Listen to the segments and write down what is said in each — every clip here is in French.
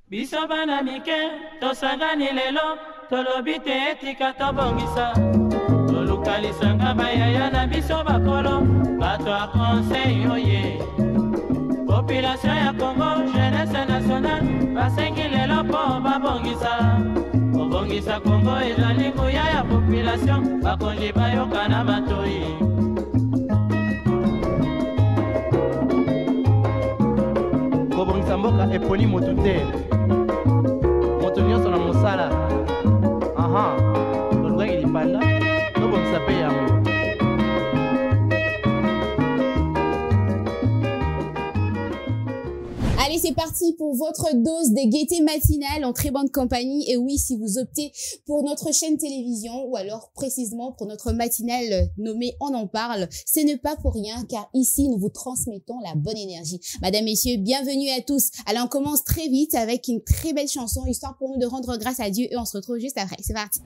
Biso bana mike, tosangani lelo, tolobite etika tobongisa. Tolukalisanga bayaya na biso bakolo, bato a conseil oye. Population ya Congo, jeunesse nationale, basengi lelo po babongisa. Obongisa Congo ezali nguya ya population, bakonji bayoka na batoi. Kobongisa mboka eponi motu te. Moto nyonso na mosala. Aha, tolukaki lipanda, tobongisa pe yango. Allez, c'est parti pour votre dose de gaieté matinale en très bonne compagnie. Et oui, si vous optez pour notre chaîne télévision ou alors précisément pour notre matinale nommée On en parle, ce n'est pas pour rien car ici, nous vous transmettons la bonne énergie. Madame, messieurs, bienvenue à tous. Allez, on commence très vite avec une très belle chanson, histoire pour nous de rendre grâce à Dieu et on se retrouve juste après. C'est parti.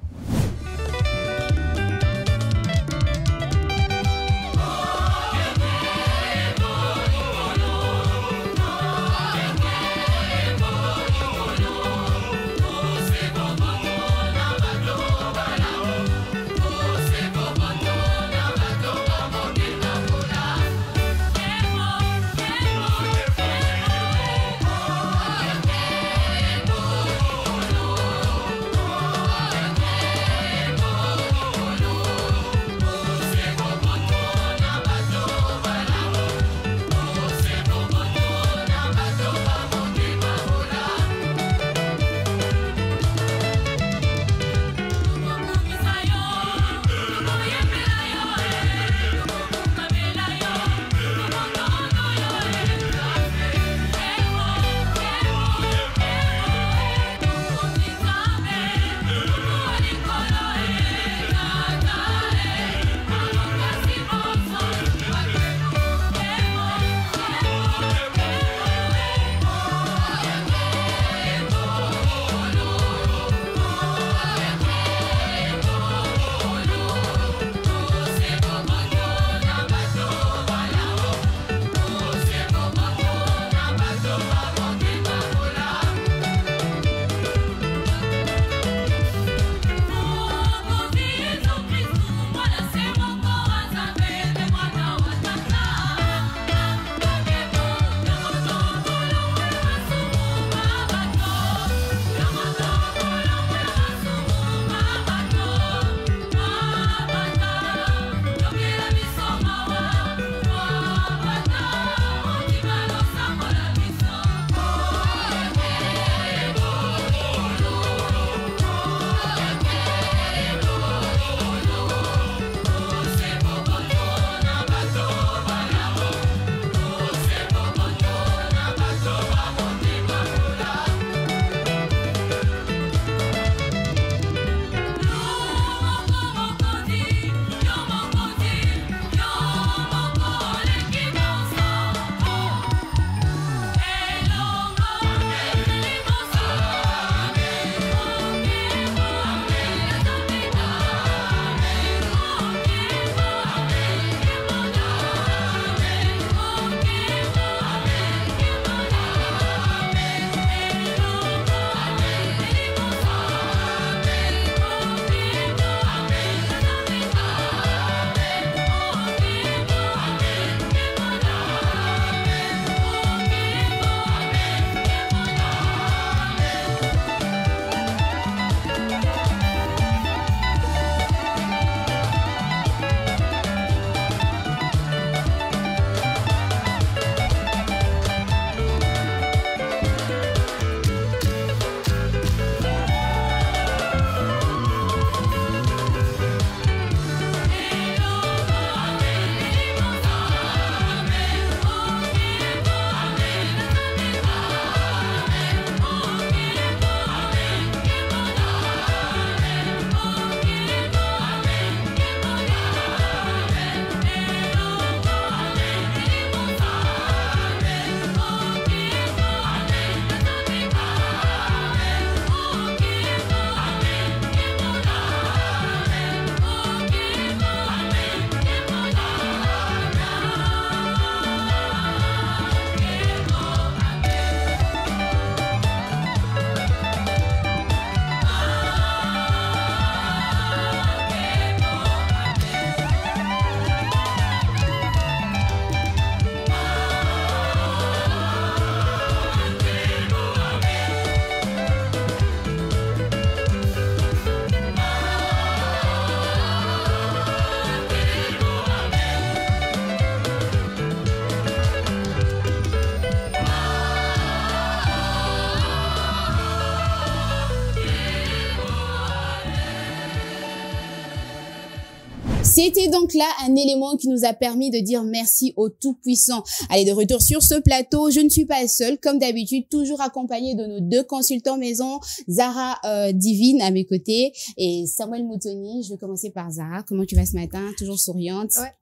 C'était donc là un élément qui nous a permis de dire merci au Tout-Puissant. Allez, de retour sur ce plateau, je ne suis pas seule, comme d'habitude, toujours accompagnée de nos deux consultants maison, Zara Divine à mes côtés et Samuel Moutoni. Je vais commencer par Zara. Comment tu vas ce matin? Toujours souriante? Ouais.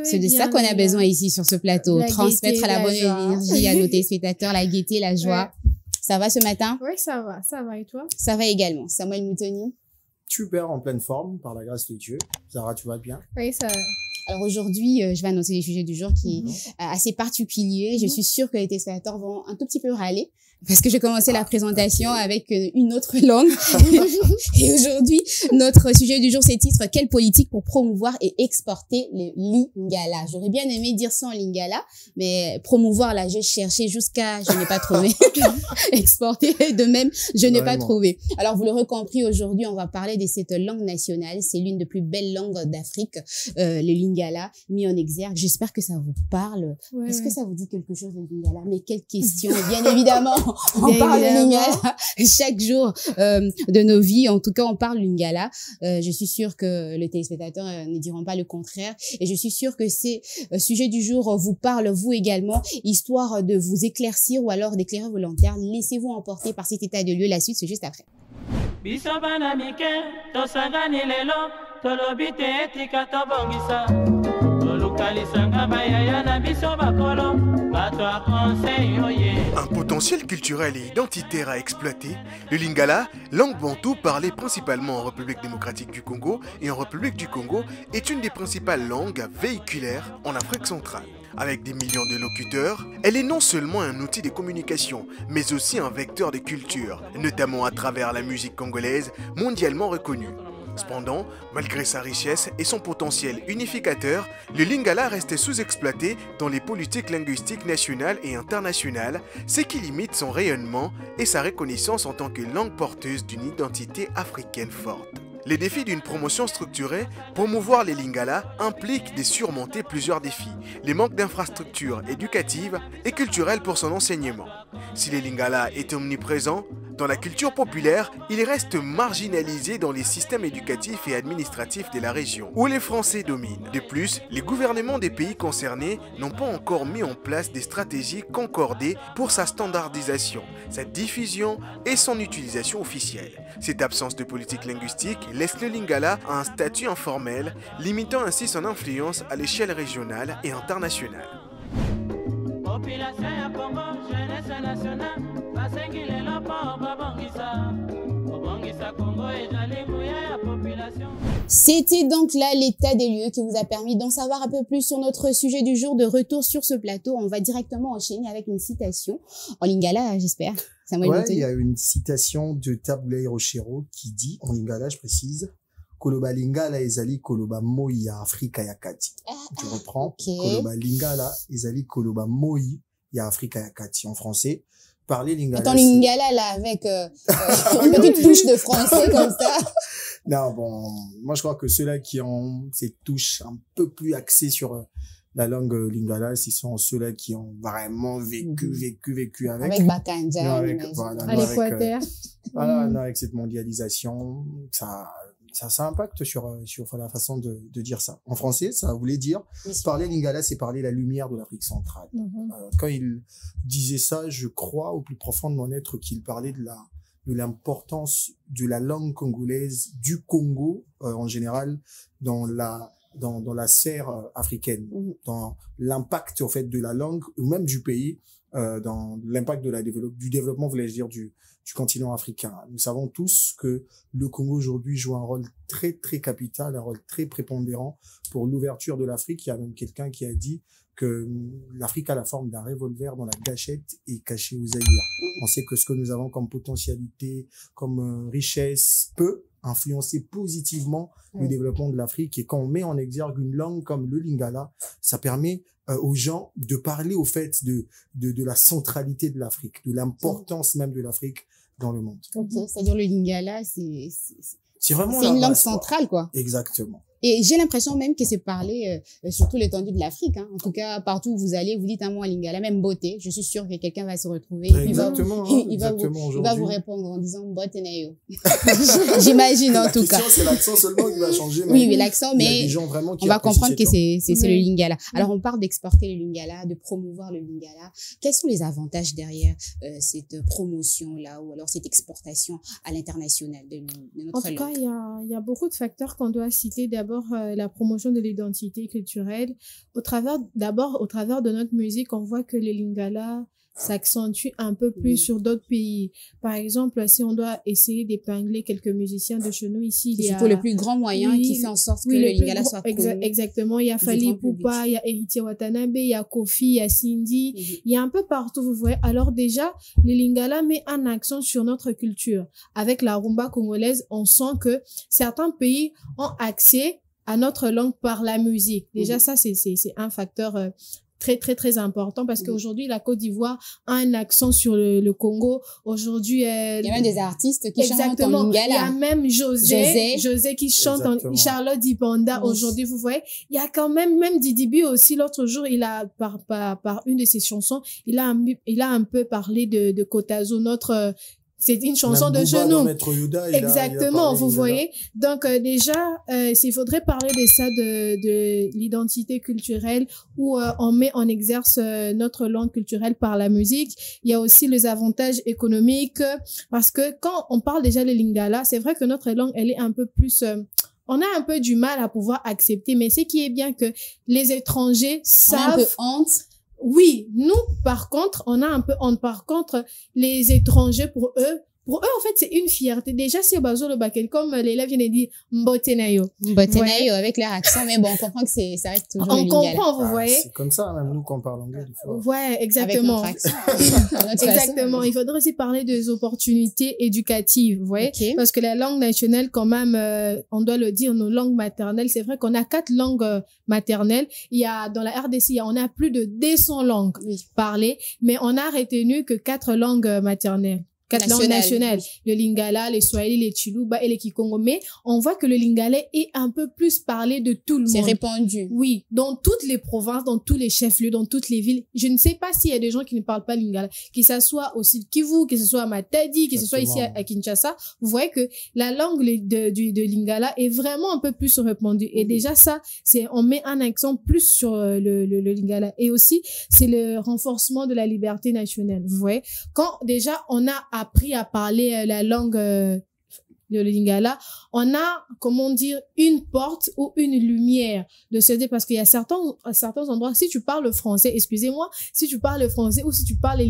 C'est de ça qu'on a besoin ici sur ce plateau. Transmettre la bonne énergie à nos téléspectateurs, la gaieté, la joie. Ouais. Ça va ce matin? Oui, ça va. Ça va et toi? Ça va également. Samuel Moutoni? Super, en pleine forme, par la grâce de Dieu. Zara, tu vas bien? Oui, ça va. Alors aujourd'hui, je vais annoncer les sujets du jour qui est assez particulier. Je suis sûre que les téléspectateurs vont un tout petit peu râler parce que j'ai commencé la présentation avec une autre langue. Et aujourd'hui, notre sujet du jour, c'est titre « Quelle politique pour promouvoir et exporter le lingala ?» J'aurais bien aimé dire ça en lingala, mais promouvoir, là, je cherchais jusqu'à, je n'ai pas trouvé. Exporter, de même, je n'ai pas trouvé. Alors, vous l'aurez compris, aujourd'hui, on va parler de cette langue nationale. C'est l'une des plus belles langues d'Afrique, le lingala, mis en exergue. J'espère que ça vous parle. Ouais, est-ce que ça vous dit quelque chose, le lingala? Mais quelle question, bien évidemment. On parle de lingala chaque jour de nos vies. En tout cas, on parle lingala. Je suis sûre que les téléspectateurs ne diront pas le contraire. Et je suis sûre que ces sujets du jour vous parlent, vous également, histoire de vous éclaircir ou alors d'éclairer vos lanternes. Laissez-vous emporter par cet état de lieu. La suite, c'est juste après. Un potentiel culturel et identitaire à exploiter, le lingala, langue bantoue parlée principalement en République démocratique du Congo et en République du Congo, est une des principales langues véhiculaires en Afrique centrale. Avec des millions de locuteurs, elle est non seulement un outil de communication, mais aussi un vecteur de culture, notamment à travers la musique congolaise mondialement reconnue. Cependant, malgré sa richesse et son potentiel unificateur, le lingala reste sous-exploité dans les politiques linguistiques nationales et internationales, ce qui limite son rayonnement et sa reconnaissance en tant que langue porteuse d'une identité africaine forte. Les défis d'une promotion structurée, promouvoir les lingala, impliquent de surmonter plusieurs défis. Les manques d'infrastructures éducatives et culturelles pour son enseignement. Si le lingala est omniprésent, dans la culture populaire, il reste marginalisé dans les systèmes éducatifs et administratifs de la région, où les Français dominent. De plus, les gouvernements des pays concernés n'ont pas encore mis en place des stratégies concordées pour sa standardisation, sa diffusion et son utilisation officielle. Cette absence de politique linguistique laisse le lingala à un statut informel, limitant ainsi son influence à l'échelle régionale et internationale. C'était donc là l'état des lieux qui vous a permis d'en savoir un peu plus sur notre sujet du jour. De retour sur ce plateau, on va directement enchaîner avec une citation en lingala, j'espère. Ouais, il y a une citation de Tabulei Rochero qui dit, en lingala, je précise, Koloba lingala ezali koloba moi ya Afrika ya kati. Je reprends. Koloba lingala ezali koloba moi ya Afrika ya kati. En français, parler lingala. Attends, lingala là avec une petite touche de français comme ça. Non, bon, moi je crois que ceux-là qui ont ces touches un peu plus axées sur la langue lingala, ce sont ceux-là qui ont vraiment vécu avec. Avec Bakanja. Avec l'Équateur. Avec cette mondialisation, ça impacte sur la façon de dire ça. En français, ça voulait dire, parler lingala, c'est parler la lumière de l'Afrique centrale. Quand il disait ça, je crois au plus profond de mon être qu'il parlait de l'importance de la langue congolaise, du Congo, en général, dans la sphère africaine, dans l'impact, en fait, de la langue, ou même du pays, dans l'impact du développement, voulais-je dire, du continent africain. Nous savons tous que le Congo aujourd'hui joue un rôle très, très capital, un rôle très prépondérant pour l'ouverture de l'Afrique. Il y a même quelqu'un qui a dit que l'Afrique a la forme d'un revolver dont la gâchette est cachée aux Zaïre. On sait que ce que nous avons comme potentialité, comme richesse, peut influencer positivement le développement de l'Afrique. Et quand on met en exergue une langue comme le lingala, ça permet aux gens de parler au fait de la centralité de l'Afrique, de l'importance même de l'Afrique dans le monde. C'est-à-dire le lingala, c'est vraiment une langue centrale, quoi. Exactement. Et j'ai l'impression même que c'est parlé sur tout l'étendue de l'Afrique. Hein. En tout cas, partout où vous allez, vous dites un mot en lingala, même beauté. Je suis sûre que quelqu'un va se retrouver. Exactement. Il va vous répondre en disant botenayo. J'imagine en tout cas. C'est l'accent seulement qui va changer. Oui, mais l'accent, mais on va comprendre que c'est le lingala. Alors, on parle d'exporter le lingala, de promouvoir le lingala. Quels sont les avantages derrière cette promotion-là ou alors cette exportation à l'international de notre En tout cas, il y a beaucoup de facteurs qu'on doit citer. D'abord, la promotion de l'identité culturelle. Au travers de notre musique, on voit que le lingala s'accentue un peu plus sur d'autres pays. Par exemple, si on doit essayer d'épingler quelques musiciens de chez nous ici, il y a... surtout le plus grand moyen qui fait en sorte que le lingala soit connu. Exactement. Il y a Fally Ipupa, il y a Héritier Watanabe, il y a Kofi, il y a Cindy. Il y a un peu partout, vous voyez. Alors déjà, le lingala met un accent sur notre culture. Avec la rumba congolaise, on sent que certains pays ont accès à notre langue par la musique. Déjà, ça, c'est un facteur très important parce qu'aujourd'hui la Côte d'Ivoire a un accent sur le Congo. Aujourd'hui il y a même des artistes qui chantent en lingala. Il y a même José qui chante en Charlotte Dipanda. Aujourd'hui, vous voyez, il y a quand même Didi B aussi. L'autre jour, il a par une de ses chansons, il a un peu parlé de Kotazo, notre c'est une chanson de genou. Exactement, vous voyez. Donc déjà, s'il faudrait parler de ça, de l'identité culturelle où on exerce notre langue culturelle par la musique. Il y a aussi les avantages économiques parce que quand on parle déjà le lingala, c'est vrai que notre langue, elle est un peu plus on a un peu du mal à pouvoir accepter, mais ce qui est bien que les étrangers savent. On a un peu honte. Oui, nous, par contre, on a un peu honte. Par contre, les étrangers, pour eux, en fait, c'est une fierté. Déjà, c'est Bazo le Bakel, comme l'élève vient de dire, Mbotenayo. Mbotenayo, avec leur accent, mais bon, on comprend que ça reste toujours le lingala. On comprend, vous voyez. C'est comme ça, même nous, quand on parle anglais, des fois. Ouais, exactement. Avec notre accent. Exactement. Il faudrait aussi parler des opportunités éducatives, vous voyez. Okay. Parce que la langue nationale, quand même, on doit le dire, nos langues maternelles, c'est vrai qu'on a 4 langues maternelles. Il y a, dans la RDC, on a plus de 200 langues parlées, mais on a retenu que 4 langues maternelles. 4 langues nationales, le lingala, le swahili, le chiluba et le kikongo. Mais on voit que le lingala est un peu plus parlé de tout le monde. C'est répandu. Oui, dans toutes les provinces, dans tous les chefs-lieux, dans toutes les villes. Je ne sais pas s'il y a des gens qui ne parlent pas lingala, que ça soit au Sud Kivu, que ce soit à Matadi, que ce soit ici à Kinshasa. Vous voyez que la langue de lingala est vraiment un peu plus répandue. Et déjà ça, on met un accent plus sur le lingala. Et aussi, c'est le renforcement de la liberté nationale. Vous voyez, quand déjà on a appris à parler la langue le lingala, on a, comment dire, une porte ou une lumière de se dire, parce qu'il y a certains endroits, si tu parles français, excusez-moi, si tu parles français ou si tu parles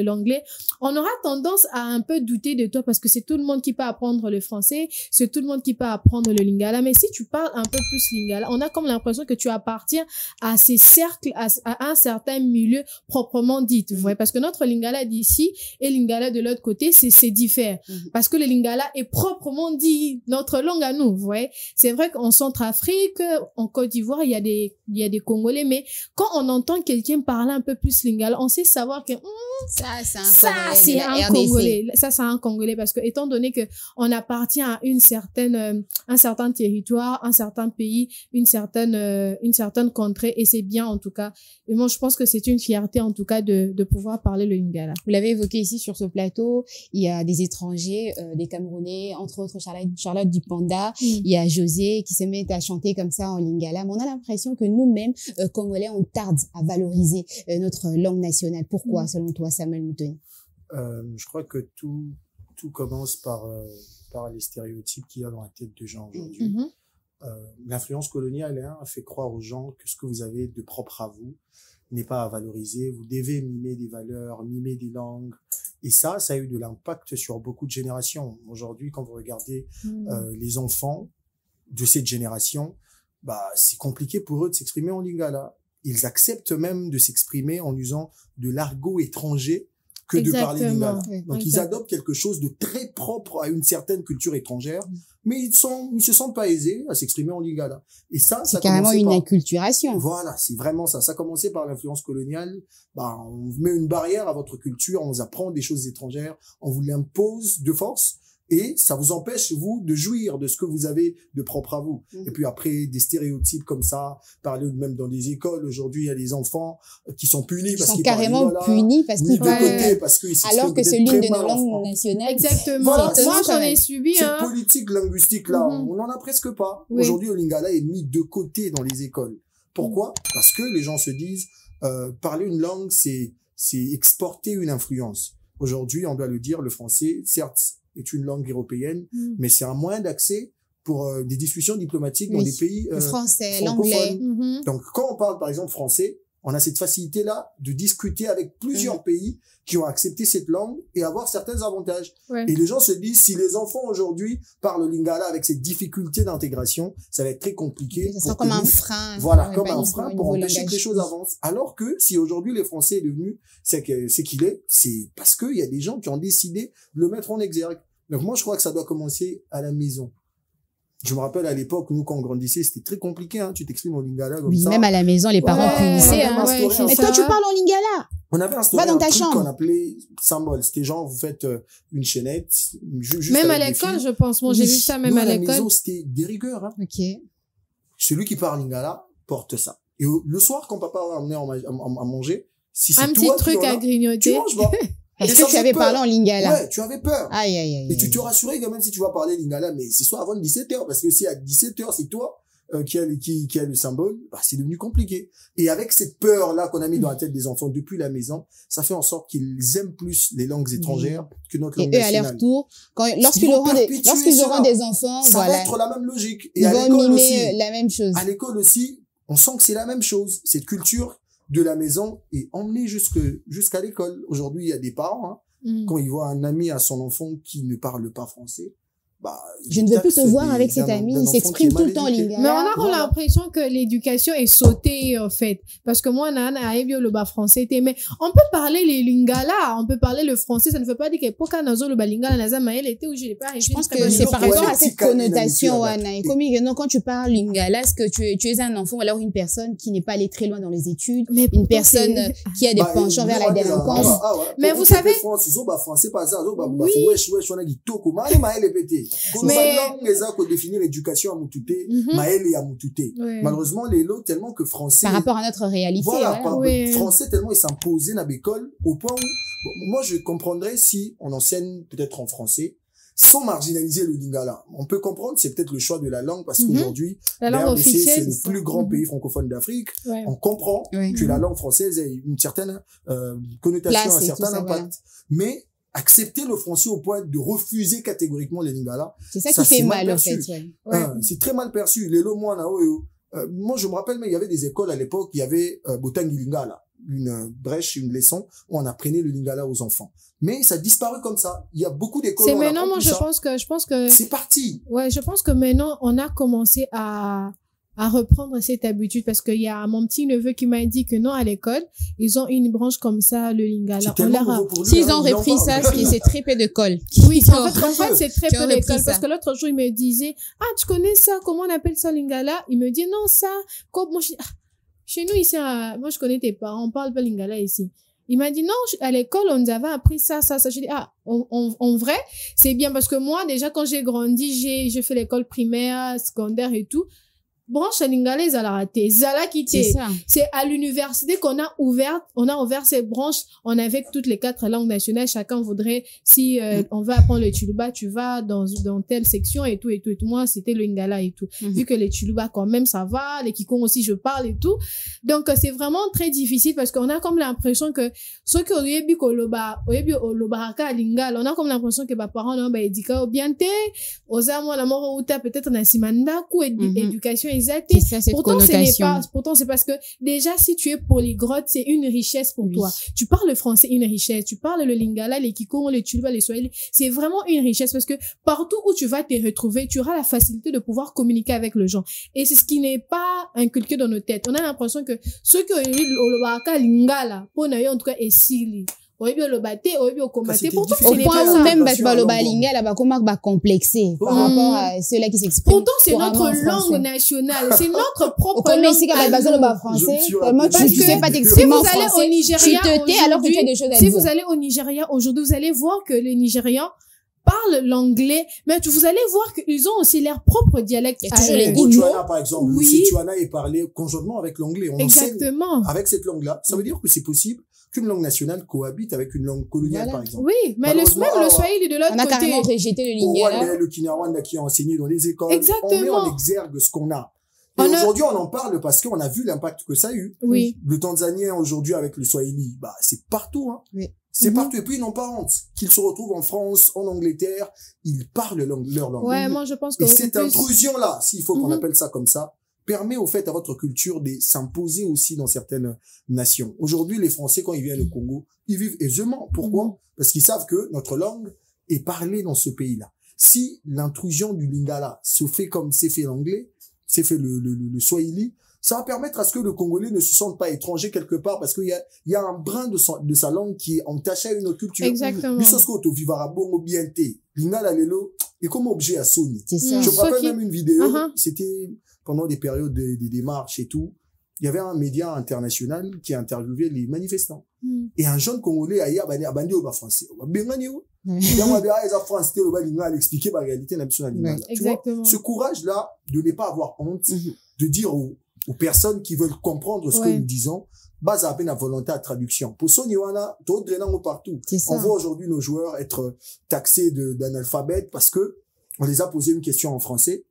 l'anglais, on aura tendance à un peu douter de toi parce que c'est tout le monde qui peut apprendre le français, c'est tout le monde qui peut apprendre le lingala, mais si tu parles un peu plus lingala, on a comme l'impression que tu appartiens à ces cercles, à un certain milieu proprement dit, vous voyez, parce que notre lingala d'ici et lingala de l'autre côté, c'est différent, parce que le lingala est proprement dit notre langue à nous, vous voyez. C'est vrai qu'en Centrafrique, en Côte d'Ivoire, il y a des Congolais, mais quand on entend quelqu'un parler un peu plus lingala, on sait savoir que ça c'est un Congolais. Ça c'est un Congolais parce que étant donné que on appartient à un certain territoire, un certain pays, une certaine contrée, et c'est bien en tout cas. Et moi je pense que c'est une fierté en tout cas de pouvoir parler le lingala. Vous l'avez évoqué ici sur ce plateau, il y a des étrangers, des Camerounais, entre autres Charlotte Dupanda, il y a José qui se met à chanter comme ça en lingala. Mais on a l'impression que nous-mêmes, Congolais, on tarde à valoriser notre langue nationale. Pourquoi, selon toi, Samuel Moutoni? Je crois que tout commence par les stéréotypes qu'il y a dans la tête de gens aujourd'hui. L'influence coloniale a fait croire aux gens que ce que vous avez de propre à vous n'est pas à valoriser. Vous devez mimer des valeurs, mimer des langues. Et ça a eu de l'impact sur beaucoup de générations. Aujourd'hui, quand vous regardez les enfants de cette génération, c'est compliqué pour eux de s'exprimer en lingala. Ils acceptent même de s'exprimer en usant de l'argot étranger que de parler lingala. Donc, ils adoptent quelque chose de très propre à une certaine culture étrangère, mais ils se sentent pas aisés à s'exprimer en lingala. Et ça carrément une inculturation. Voilà, c'est vraiment ça. Ça a commencé par l'influence coloniale. On met une barrière à votre culture, on vous apprend des choses étrangères, on vous l'impose de force. et ça vous empêche, vous, de jouir de ce que vous avez de propre à vous. Et puis après, des stéréotypes comme ça, parler même dans des écoles, aujourd'hui, il y a des enfants qui sont punis parce qu'ils carrément punis parce qu'ils parlent parce qu'ils alors que c'est l'une de nos langues nationales. Exactement. Voilà, moi, j'en ai subi, cette politique linguistique-là, on n'en a presque pas. Aujourd'hui, le lingala est mis de côté dans les écoles. Pourquoi? Parce que les gens se disent, parler une langue, c'est exporter une influence. Aujourd'hui, on doit le dire, le français, certes, est une langue européenne, mais c'est un moyen d'accès pour des discussions diplomatiques dans des pays le français, l'anglais. Donc, quand on parle, par exemple, français, on a cette facilité-là de discuter avec plusieurs pays qui ont accepté cette langue et avoir certains avantages. Et les gens se disent, si les enfants aujourd'hui parlent le lingala avec cette difficulté d'intégration, ça va être très compliqué. Ça sera comme un frein. Voilà, comme un frein pour empêcher que les choses avancent. Alors que si aujourd'hui les Français est devenu, c'est parce qu'il y a des gens qui ont décidé de le mettre en exergue. Donc moi, je crois que ça doit commencer à la maison. Je me rappelle à l'époque, nous, quand on grandissait, c'était très compliqué, hein. Tu t'exprimes en lingala comme ça. Même à la maison, les parents punissaient, Mais toi, tu parles en lingala. On avait instauré un truc qu'on appelait symbole. C'était genre, vous faites une chaînette. Juste même à l'école, je pense. Moi, j'ai vu ça même à l'école. À la maison, c'était des rigueurs, hein. Celui qui parle lingala porte ça. Et le soir, quand papa va amener à manger, si c'est un petit truc à grignoter. Tu manges pas. Parce que tu avais parlé en lingala. Ouais, tu avais peur. Aïe, aïe, aïe. Et tu te rassurais que même si tu vas parler lingala, mais c'est soit avant 17h, parce que si à 17h, c'est toi qui a le symbole, bah, c'est devenu compliqué. Et avec cette peur-là qu'on a mis dans la tête des enfants depuis la maison, ça fait en sorte qu'ils aiment plus les langues étrangères que notre langue nationale. Et eux, à leur tour, lorsqu'ils auront des enfants, ça va être la même logique. Et ils à vont l'école mimer aussi, la même chose. À l'école aussi, on sent que c'est la même chose. Cette culture de la maison est emmenée jusqu'à l'école. Aujourd'hui, il y a des parents, quand ils voient un ami à son enfant qui ne parle pas français, bah, je ne veux plus te voir avec cet ami, il s'exprime tout le temps en lingala. Mais on a l'impression que l'éducation est sautée, en fait. Parce que moi, Nana, le bas français, mais on peut parler les lingala, on peut parler le français, ça ne veut pas dire que pourquoi nazo le bas lingala, naza maël était où je l'ai pas. Je pense que c'est par rapport à cette connotation, non, quand tu parles lingala, est-ce que tu es un enfant ou alors une personne qui n'est pas allée très loin dans les études, une personne qui a des penchants vers la délinquance. Mais vous savez, définir l'éducation à Moutoute, Maël et à Moutoute. Malheureusement, les lots, tellement que français. Par rapport à notre réalité. Voilà, français, tellement ils s'imposaient dans l'école au point où, moi, je comprendrais si on enseigne peut-être en français, sans marginaliser le lingala. On peut comprendre, c'est peut-être le choix de la langue, parce qu'aujourd'hui, la langue officielle, c'est le plus grand pays francophone d'Afrique. On comprend que la langue française a une certaine connotation, un certain impact. Mais accepter le français au point de refuser catégoriquement les lingala. C'est ça qui fait mal, en fait. C'est très mal perçu. Les lots, moi, moi, je me rappelle, mais il y avait des écoles à l'époque, il y avait Botangi Lingala, une brèche, une leçon où on apprenait le lingala aux enfants. Mais ça disparaît comme ça. Il y a beaucoup d'écoles. C'est maintenant, moi, je pense que c'est parti. Ouais, je pense que maintenant, on a commencé à reprendre cette habitude parce qu'il y a mon petit neveu qui m'a dit que non, à l'école, ils ont une branche comme ça, le lingala. S'ils ont repris ça, c'est très peu d'écoles. Oui, en fait, c'est très peu d'écoles parce que l'autre jour, il me disait, tu connais ça? Comment on appelle ça, lingala? Il me dit, non, ça, chez nous, ici, moi, je connais tes parents, on parle pas lingala ici. Il m'a dit, non, à l'école, on nous avait appris ça. Je dis, en vrai, c'est bien parce que moi, déjà, quand j'ai grandi, j'ai fait l'école primaire, secondaire et tout. Branche lingala, ils ont raté. Zala quitté. C'est à l'université qu'on a ouvert ces branches. On avait toutes les 4 langues nationales. Chacun voudrait, si on va apprendre le Tsholuba, tu vas dans telle section et tout. Moi, c'était le lingala et tout. Vu que les Tsholuba, quand même, ça va. Les Kikong aussi, je parle et tout. Donc, c'est vraiment très difficile parce qu'on a comme l'impression que ceux qui auraient bu Olobaraka lingala, on a comme l'impression que, parents, non, édika obiante, osamo, la mort ou peut-être na simandaku, éducation pourtant c'est parce que déjà si tu es polyglotte, c'est une richesse pour toi. Tu parles le français, une richesse. Tu parles le lingala, les Kikong, les Tsholuba, les Swahili, c'est vraiment une richesse parce que partout où tu vas te retrouver, tu auras la facilité de pouvoir communiquer avec les gens. Et c'est ce qui n'est pas inculqué dans nos têtes. On a l'impression que ceux qui ont eu le lingala, pour nous en tout cas, est sili. Pourtant, au point où même le lingala va complexer par rapport à ceux-là qui s'expriment. Pourtant, c'est notre langue nationale, c'est notre propre langue. Tu sais pas t'exprimer en français. Tu te tais alors que tu as des choses à dire. Si vous allez au Nigeria aujourd'hui, vous allez voir que les Nigérians parlent l'anglais, mais vous allez voir qu'ils ont aussi leur propre dialecte. Il y a toujours les Au Botswana, par exemple, Oui. le Setswana est parlé conjointement avec l'anglais. On enseigne Exactement. avec cette langue-là. Ça veut dire que c'est possible qu'une langue nationale cohabite avec une langue coloniale, Voilà. par exemple. Oui, mais Malheureusement, même le Swahili de l'autre On a carrément côté. rejeté le Au lingala. Rwanda, le Kinyarwanda qui est enseigné dans les écoles. Exactement. On met en exergue ce qu'on a. Et aujourd'hui, on en parle parce qu'on a vu l'impact que ça a eu. Oui. Le Tanzanien, aujourd'hui, avec le Swahili, bah, c'est partout, hein. Oui. C'est partout. Et puis, ils n'ont pas honte. Qu'ils se retrouvent en France, en Angleterre, ils parlent leur langue. Ouais, moi, je pense que Et cette plus- intrusion-là, s'il faut qu'on Mhm. appelle ça comme ça, permet au fait à votre culture de s'imposer aussi dans certaines nations. Aujourd'hui, les Français, quand ils viennent au Congo, ils vivent aisément. Pourquoi? Parce qu'ils savent que notre langue est parlée dans ce pays-là. Si l'intrusion du lingala se fait comme c'est fait l'anglais, c'est fait le swahili, ça va permettre à ce que le Congolais ne se sente pas étranger quelque part parce qu'il y a un brin de sa langue qui est entaché à une autre culture. Exactement. Bisosko to vivara bongo bienté. Lingala lelo est comme objet à Sony. C'est ça. Mm. Je me rappelle Ceux qui- même une vidéo, Uh-huh. c'était pendant des périodes des démarches et tout. Il y avait un média international qui interviewait les manifestants. Mm. Et un jeune Congolais a abandonné au français. Bengani ou? Ouais. Il y a un français au Lingala expliquer la réalité de la Lingala. Ouais. Tu vois, Exactement. ce courage-là de ne pas avoir honte, Mhm. de dire aux personnes qui veulent comprendre ce que Ouais. nous disons, base à peine à volonté à traduction. Pour Sony Wana, tout drainant partout. C'est ça. On voit aujourd'hui nos joueurs être taxés d'analphabètes parce que on les a posé une question en français.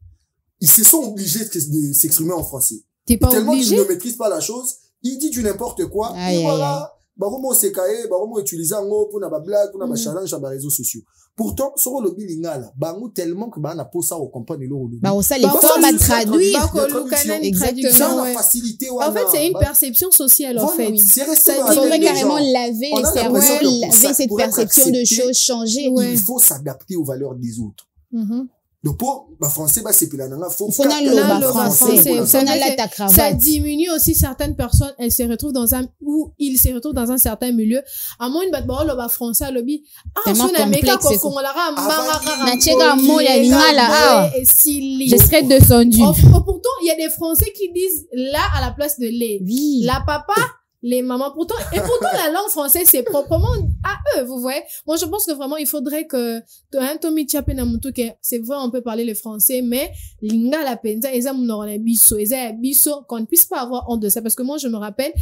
Ils se sont obligés de s'exprimer en français. T'es pas Tellement obligé. qu'ils ne maîtrisent pas la chose, il dit du n'importe quoi. Aïe, Et aïe, voilà. Baromo sekaye, baromo utiliser un mot pour na blague, pour na Mhm. challenge à réseaux sociaux. Pourtant, sur le bilingual, bango tellement que na pour ça au comprendre le lobby. Bah, on sait les Bah, formes à ça, traduire. ça, Pas que la Lukanen traduction. Exactement. Ça, traduction, la ouais. facilité, En fait, c'est une Bah, perception sociale, en voilà, fait. c'est resté Ça dans Il la faudrait tête des carrément gens. laver On a les cerveaux, l'impression que pour laver ça, cette pour être perception de accepté, choses, changer. Ouais. Il faut s'adapter aux valeurs des autres. Mhm. Donc, pour, français, c'est puis là, Il faut dans le français. français. Il Vous faut dans savez la que ta Ça cravate. diminue aussi certaines personnes, elles se retrouvent dans un, ou ils se retrouvent dans un certain milieu. À moins une batte parole, le français, lobby. Ah, Tellement son américain, complexe, qu'on lara, Na tcheka mo ya lingala, ah. et si Je serais descendu. Pourtant, il y a des Français qui disent là à la place de les. Oui. La papa, les mamans. Pourtant, la langue française, c'est proprement à eux, vous voyez. Moi, je pense que vraiment, il faudrait que, Tommy Tchapenamutu, c'est vrai, on peut parler le français, mais, lingala penza, eza mounorona biso, qu'on ne puisse pas avoir honte de ça. Parce que moi, je me rappelle,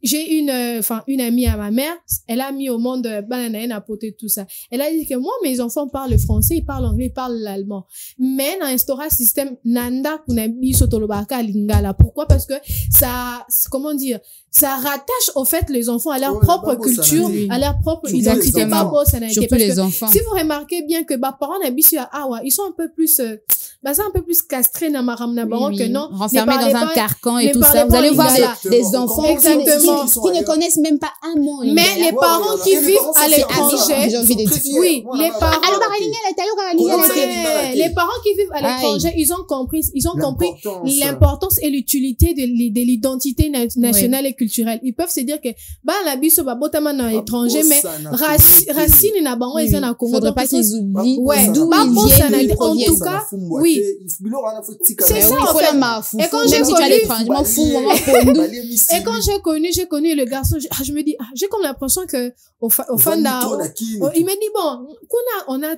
j'ai une amie à ma mère, elle a mis au monde bananaïne à poter tout ça. Elle a dit que moi, mes enfants parlent le français, ils parlent l'anglais, ils parlent l'allemand. Mais dans instaura système nanda kunabi sotolobaka lingala. Pourquoi? Parce que ça, comment dire, ça rattache au fait les enfants à leur propre culture, à leur propre Surtout identité. les Pas enfants. beau, ça n'a été. Surtout Parce les que enfants. si vous remarquez bien que parents n'habitent à Awa, ils sont un peu plus, c'est un peu plus castrés dans Maramna Baron Oui, que oui. non. Renfermés Ne parlez dans un pas- carcan et ne tout parlez ça. Vous pas allez voir lingala. des enfants Exactement. qui ne connaissent même pas un mot. Mais lingala. les parents qui vivent à l'étranger, j'ai envie de dire. oui, les parents, Alors, bah, lingala, t'as eu lingala, ouais, les parents qui vivent à l'étranger, ils ont compris l'importance et l'utilité de l'identité nationale et culturelle. Ils peuvent se dire que, bah, la biso, bah, botama dans l'étranger, mais racine na bango, ils en a Congo. Faudrait pas qu'ils oublient Ouais. d'où Bah, bon, ils ça n'a viennent, été- d'où en ils tout viennent. cas, oui. C'est ça, Il en faut fait. la mafou. Et quand Même j'ai si tu as connu- l'étranger, je m'en fous, maman, pondu. Et quand j'ai connu le garçon, je me dis, j'ai comme l'impression que, au fan d'Ao, il m'a dit, bon,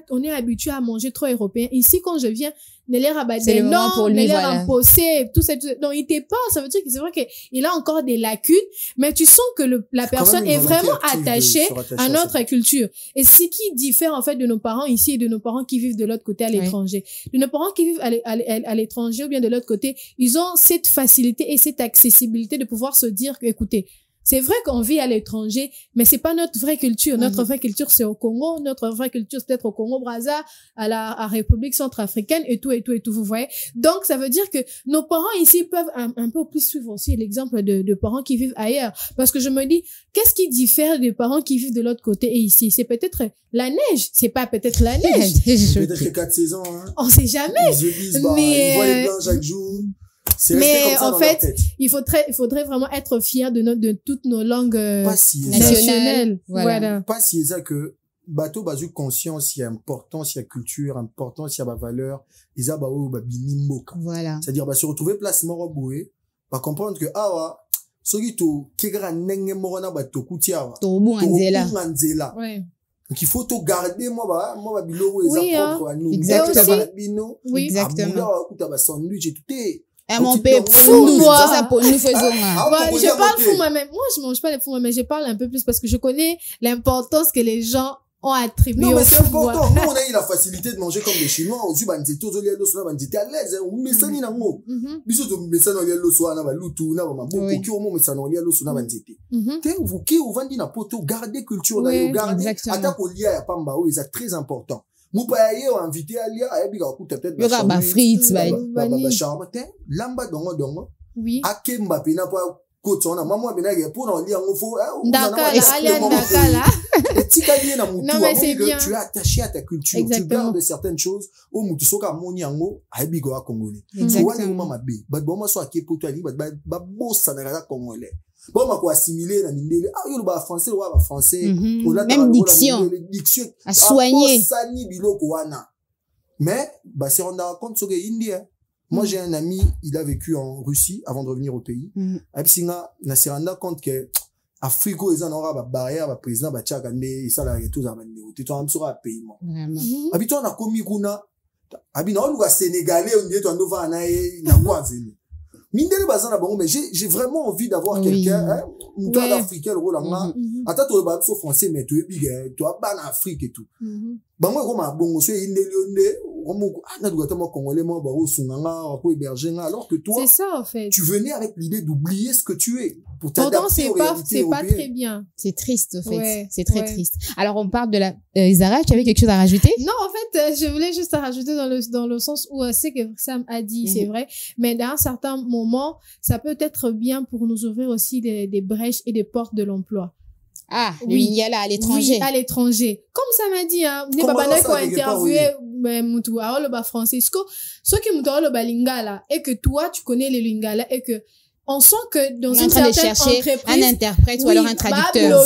on est habitué à manger trop européen. Ici, quand je viens, ne les rabat C'est des le moment noms, pour ne lui, les voilà. remposer, tout ça. Donc, il était pas, ça veut dire que c'est vrai qu'il a encore des lacunes, mais tu sens que la personne est vraiment attachée à notre culture. Et ce qui diffère, en fait, de nos parents ici et de nos parents qui vivent de l'autre côté à l'étranger. De nos parents qui vivent à l'étranger ou bien de l'autre côté, ils ont cette facilité et cette accessibilité de pouvoir se dire que, écoutez, c'est vrai qu'on vit à l'étranger, mais c'est pas notre vraie culture. Notre vraie culture, c'est au Congo. Notre vraie culture, c'est peut-être au Congo-Brazza, à la République centrafricaine et tout, vous voyez. Donc, ça veut dire que nos parents ici peuvent un peu plus suivre aussi l'exemple de parents qui vivent ailleurs. Parce que je me dis, qu'est-ce qui diffère des parents qui vivent de l'autre côté et ici? C'est peut-être la neige. C'est pas peut-être la neige. Peut-être que 4 saisons, hein. On sait jamais. Ils se disent, bah, Mais, ils voient les blancs chaque jour. C'est resté mais comme ça en dans fait, leur tête. il faudrait vraiment être fier de toutes nos langues Pas si nationales. Voilà. Voilà. pas si ça que bateau bazu conscience il y a importance il y a culture importance il y a valeur ils a binimboka Voilà. c'est-à-dire se retrouver place moro boé pas comprendre que awa soki to kegara nenge moro na bato kutiawa Tobu Anzela. Nzela Ouais. Donc il faut tout garder moi biloko Oui, propre à nous. exactement. Oui, exactement. Sandwich et tout est. Mon père, fou, moi. Ça, pour nous faisons. Je parle fou moi-même. Moi, je mange pas les fous moi, mais je parle un peu plus parce que je connais l'importance que les gens ont attribué. Non, mais c'est important. Nous, on a eu la facilité de manger comme des Chinois. On dit, banzito, zoli, alo, sona, banzito, à l'aise, on met ça, ni na mo. Biso, to, met ça, no, alo, sona, ba, lutu, na, ba, mabo, ki, o, mo, met ça, no, alo, sona, banzito. Te, vous, qui, ou, vandi, na, poto, garder culture, na, yo, garder, attaque au lia, ya, pamba, oui, c'est très important. Mou, pa, ya, yo, invité à lia, ya, biga, ou, peut-être, ba, frites, ba, charme, te, lamba, dongo, oui. Ake, Mbappé, na, pa, côte, on a, maman, benage, pour, na, lia, on faut, Dakar, non, mais c'est bien. Tu es attaché à ta culture. Exactement. Tu gardes certaines choses. Au mutusoka moni yango, aibigo a congolais. Exactement. Bon, soit qui pour toi, bossa na congolais. Bon, ma quoi assimiler na mindele. Ah, yo ba français, ou ba français. Même diction. À soigner. Sani biloko wana. Mais, bah, c'est rendre compte sur les Indiens. Moi, j'ai un ami, il a vécu en Russie avant de revenir au pays. Absinga, na se rendre compte que Africo, ils en aura ba barrière, ba président, ba tchakande, et ça, là, tout ça, ba néo. Tu t'en sera paiement. Habituant, on a commis kuna. Habituant, on a sénégalais, on dit, on a na quoi venir. Mindele bazana bon, mais j'ai vraiment envie d'avoir quelqu'un, hein, un toit d'Africain, le rôle là. Attends, tu es so français, mais tu es big, tu es ban Afrique et tout. Bah, moi, comme un bon, je suis alors que toi, c'est ça, en fait. Tu venais avec l'idée d'oublier ce que tu es. Pour pourtant, c'est pas très bien. C'est triste, en fait. Ouais, c'est très triste. Alors, on parle de la, Zara, tu avais quelque chose à rajouter? Non, en fait, je voulais juste rajouter dans le sens où c'est que Sam a dit, c'est vrai. Mais dans un certain moment, ça peut être bien pour nous ouvrir aussi des brèches et des portes de l'emploi. Ah, oui, il y a là à l'étranger. Oui, à l'étranger. Comme ça m'a dit, hein, ne pas qu'on interviewé, moutou, à le bas français. Ce qui moutou, le bas lingala, et que toi, tu connais les lingala, et que, on sent que dans une certaine entreprise, un interprète ou alors un traducteur.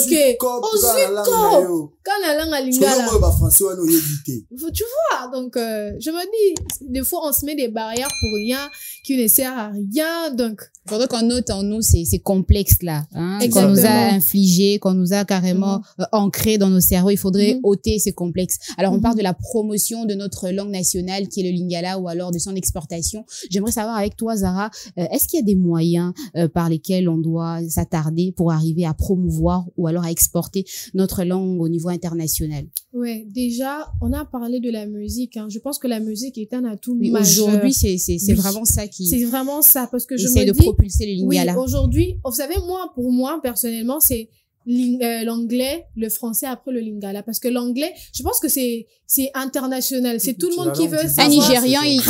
Tu vois, donc, je me dis, des fois, on se met des barrières pour rien, qui ne sert à rien, donc. Faudrait qu'on note en nous ces complexes là, hein, qu'on nous a infligés, qu'on nous a carrément ancrés dans nos cerveaux. Il faudrait ôter ces complexes. Alors, on parle de la promotion de notre langue nationale, qui est le lingala, ou alors de son exportation. J'aimerais savoir avec toi, Zara, est-ce qu'il y a des moyens par lesquels on doit s'attarder pour arriver à promouvoir ou alors à exporter notre langue au niveau international? Ouais, déjà, on a parlé de la musique, hein. Je pense que la musique est un atout majeur. Aujourd'hui, c'est vraiment ça qui... C'est vraiment ça, parce que je me dis... propulser le lingala. Oui, aujourd'hui, vous savez, pour moi, personnellement, c'est l'anglais, le français après le lingala, parce que l'anglais, je pense que c'est international, c'est tout le monde qui veut savoir. Un Nigérian, il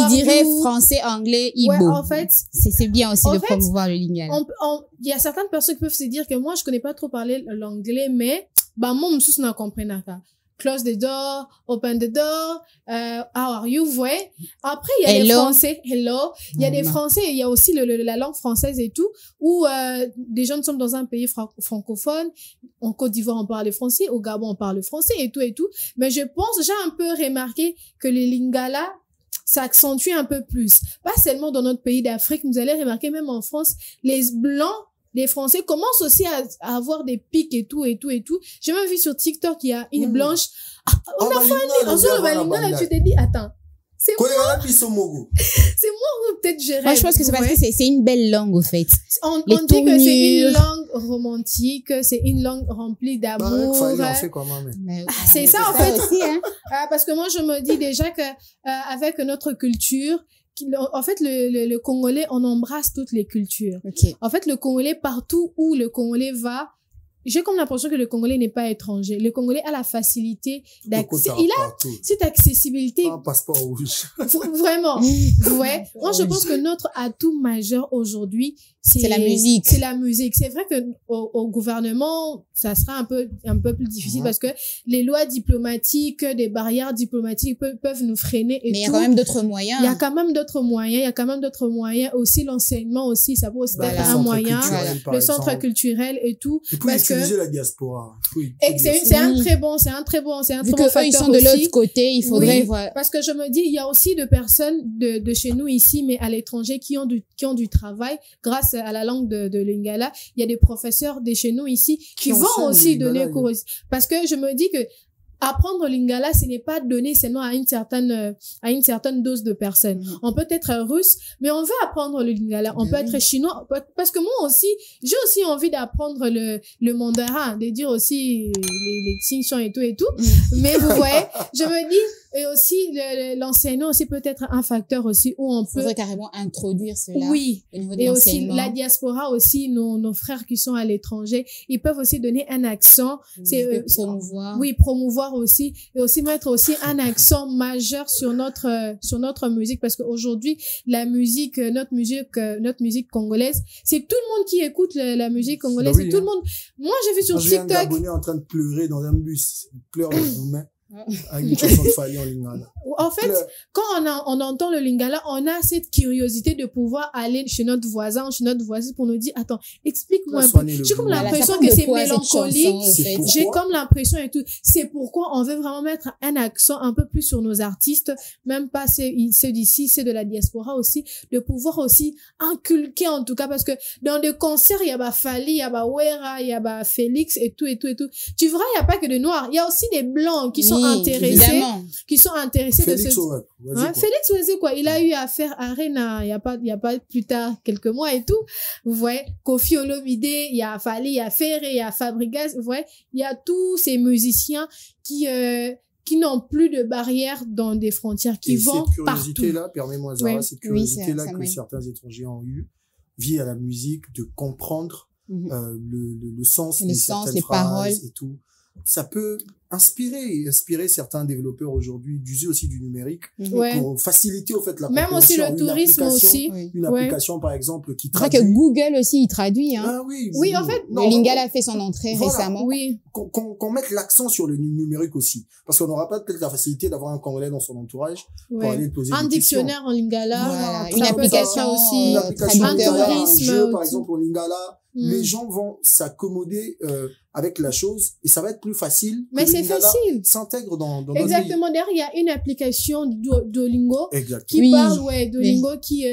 dirait français, anglais, Igbo. Ouais, en fait, c'est bien aussi de promouvoir le lingala. Il y a certaines personnes qui peuvent se dire que moi, je connais pas trop parler l'anglais, mais bah moi, je ne comprends pas. Close the door, open the door, how are you, vous voyez. Après, il y a les Français, hello. Il y a des Français, il y a aussi la langue française et tout, où des gens sommes dans un pays francophone. En Côte d'Ivoire, on parle français. Au Gabon, on parle français et tout et tout. Mais je pense, j'ai un peu remarqué que le lingala s'accentue un peu plus. Pas seulement dans notre pays d'Afrique, vous allez remarquer même en France, les Blancs, les Français commencent aussi à avoir des pics et tout. J'ai même vu sur TikTok, il y a une blanche. On a fait un jour, là, tu t'es dit, attends. C'est moi ou peut-être je rêve. Moi, je pense que c'est parce que c'est une belle langue, au fait. On dit que c'est une langue romantique, c'est une langue remplie d'amour. C'est ça, en fait. Aussi, hein. Parce que moi, je me dis déjà que, avec notre culture, en fait, le Congolais, on embrasse toutes les cultures. Okay. En fait, le Congolais, partout où le Congolais va, j'ai comme l'impression que le Congolais n'est pas étranger. Le Congolais a la facilité d'accès. Il a cette accessibilité. Un passeport rouge. Vraiment. Ouais. Moi, je pense que notre atout majeur aujourd'hui, c'est la musique. C'est la musique. C'est vrai que au gouvernement, ça sera un peu plus difficile parce que les lois diplomatiques, des barrières diplomatiques peuvent nous freiner et tout. Mais il y a quand même d'autres moyens. Il y a quand même d'autres moyens. Aussi, l'enseignement aussi, ça peut aussi être un moyen. Le centre culturel et tout. Et puis, utiliser la diaspora. Oui. Et c'est un très bon Vu que eux, ils sont de l'autre côté, il faudrait voir. Parce que je me dis, il y a aussi de personnes de chez nous ici, mais à l'étranger, qui ont du travail grâce à la langue de lingala. Il y a des professeurs de chez nous ici qui vont aussi donner cours. Parce que je me dis que apprendre le lingala, ce n'est pas donné seulement à une certaine dose de personnes. On peut être russe, mais on veut apprendre le lingala. On peut être chinois, parce que moi aussi, j'ai aussi envie d'apprendre le mandarin, de dire aussi les xingshang et tout. Mais vous voyez, je me dis, et aussi l'enseignant aussi peut être un facteur aussi où on peut. Faudrait carrément introduire cela. Oui. Et aussi la diaspora aussi, nos frères qui sont à l'étranger, ils peuvent aussi donner un accent. Promouvoir. Oui, promouvoir aussi, et aussi mettre aussi un accent majeur sur notre musique, parce qu'aujourd'hui la musique, notre musique congolaise, c'est tout le monde qui écoute la musique congolaise, c'est tout le monde. Moi j'ai vu sur TikTok. J'ai un abonné en train de pleurer dans un bus, il pleure dans les mains. Avec une chanson de Fali en lingala. En fait, quand on entend le lingala, on a cette curiosité de pouvoir aller chez notre voisin, chez notre voisine pour nous dire, attends, explique-moi un peu. J'ai comme l'impression que c'est mélancolique. J'ai comme l'impression et tout. C'est pourquoi on veut vraiment mettre un accent un peu plus sur nos artistes, même pas ceux d'ici, ceux de la diaspora aussi, de pouvoir aussi inculquer en tout cas, parce que dans des concerts, il y a Fali, il y a Wera, il y a Félix et tout. Tu verras, il y a pas que des noirs, il y a aussi des blancs qui sont intéressés, Félix Oazé, quoi. Il a eu à faire Arena, il y a pas plus tard, quelques mois et tout. Vous voyez, Kofi Olomide, il y a Fali, il y a Ferré, il y a Fabregas, vous voyez, il y a tous ces musiciens qui n'ont plus de barrières dans des frontières, qui vont partout. Cette curiosité-là, permets-moi, Zara, cette curiosité-là que certains étrangers ont eu, via la musique, de comprendre le sens de certaines phrases paroles et tout. Ça peut inspirer certains développeurs aujourd'hui d'user aussi du numérique pour faciliter au fait la même aussi le tourisme aussi une application par exemple qui traduit. C'est vrai que Google aussi il traduit oui en fait le lingala a fait son entrée récemment. Qu'on mette l'accent sur le numérique aussi, parce qu'on n'aura pas peut-être la facilité d'avoir un Congolais dans son entourage pour aller poser un dictionnaire en lingala, une application aussi, un jeu par exemple en lingala. Les gens vont s'accommoder avec la chose et ça va être plus facile. Mais c'est facile. S'intègre dans notre exactement. D'ailleurs, il y a une application Duolingo qui parle Duolingo qui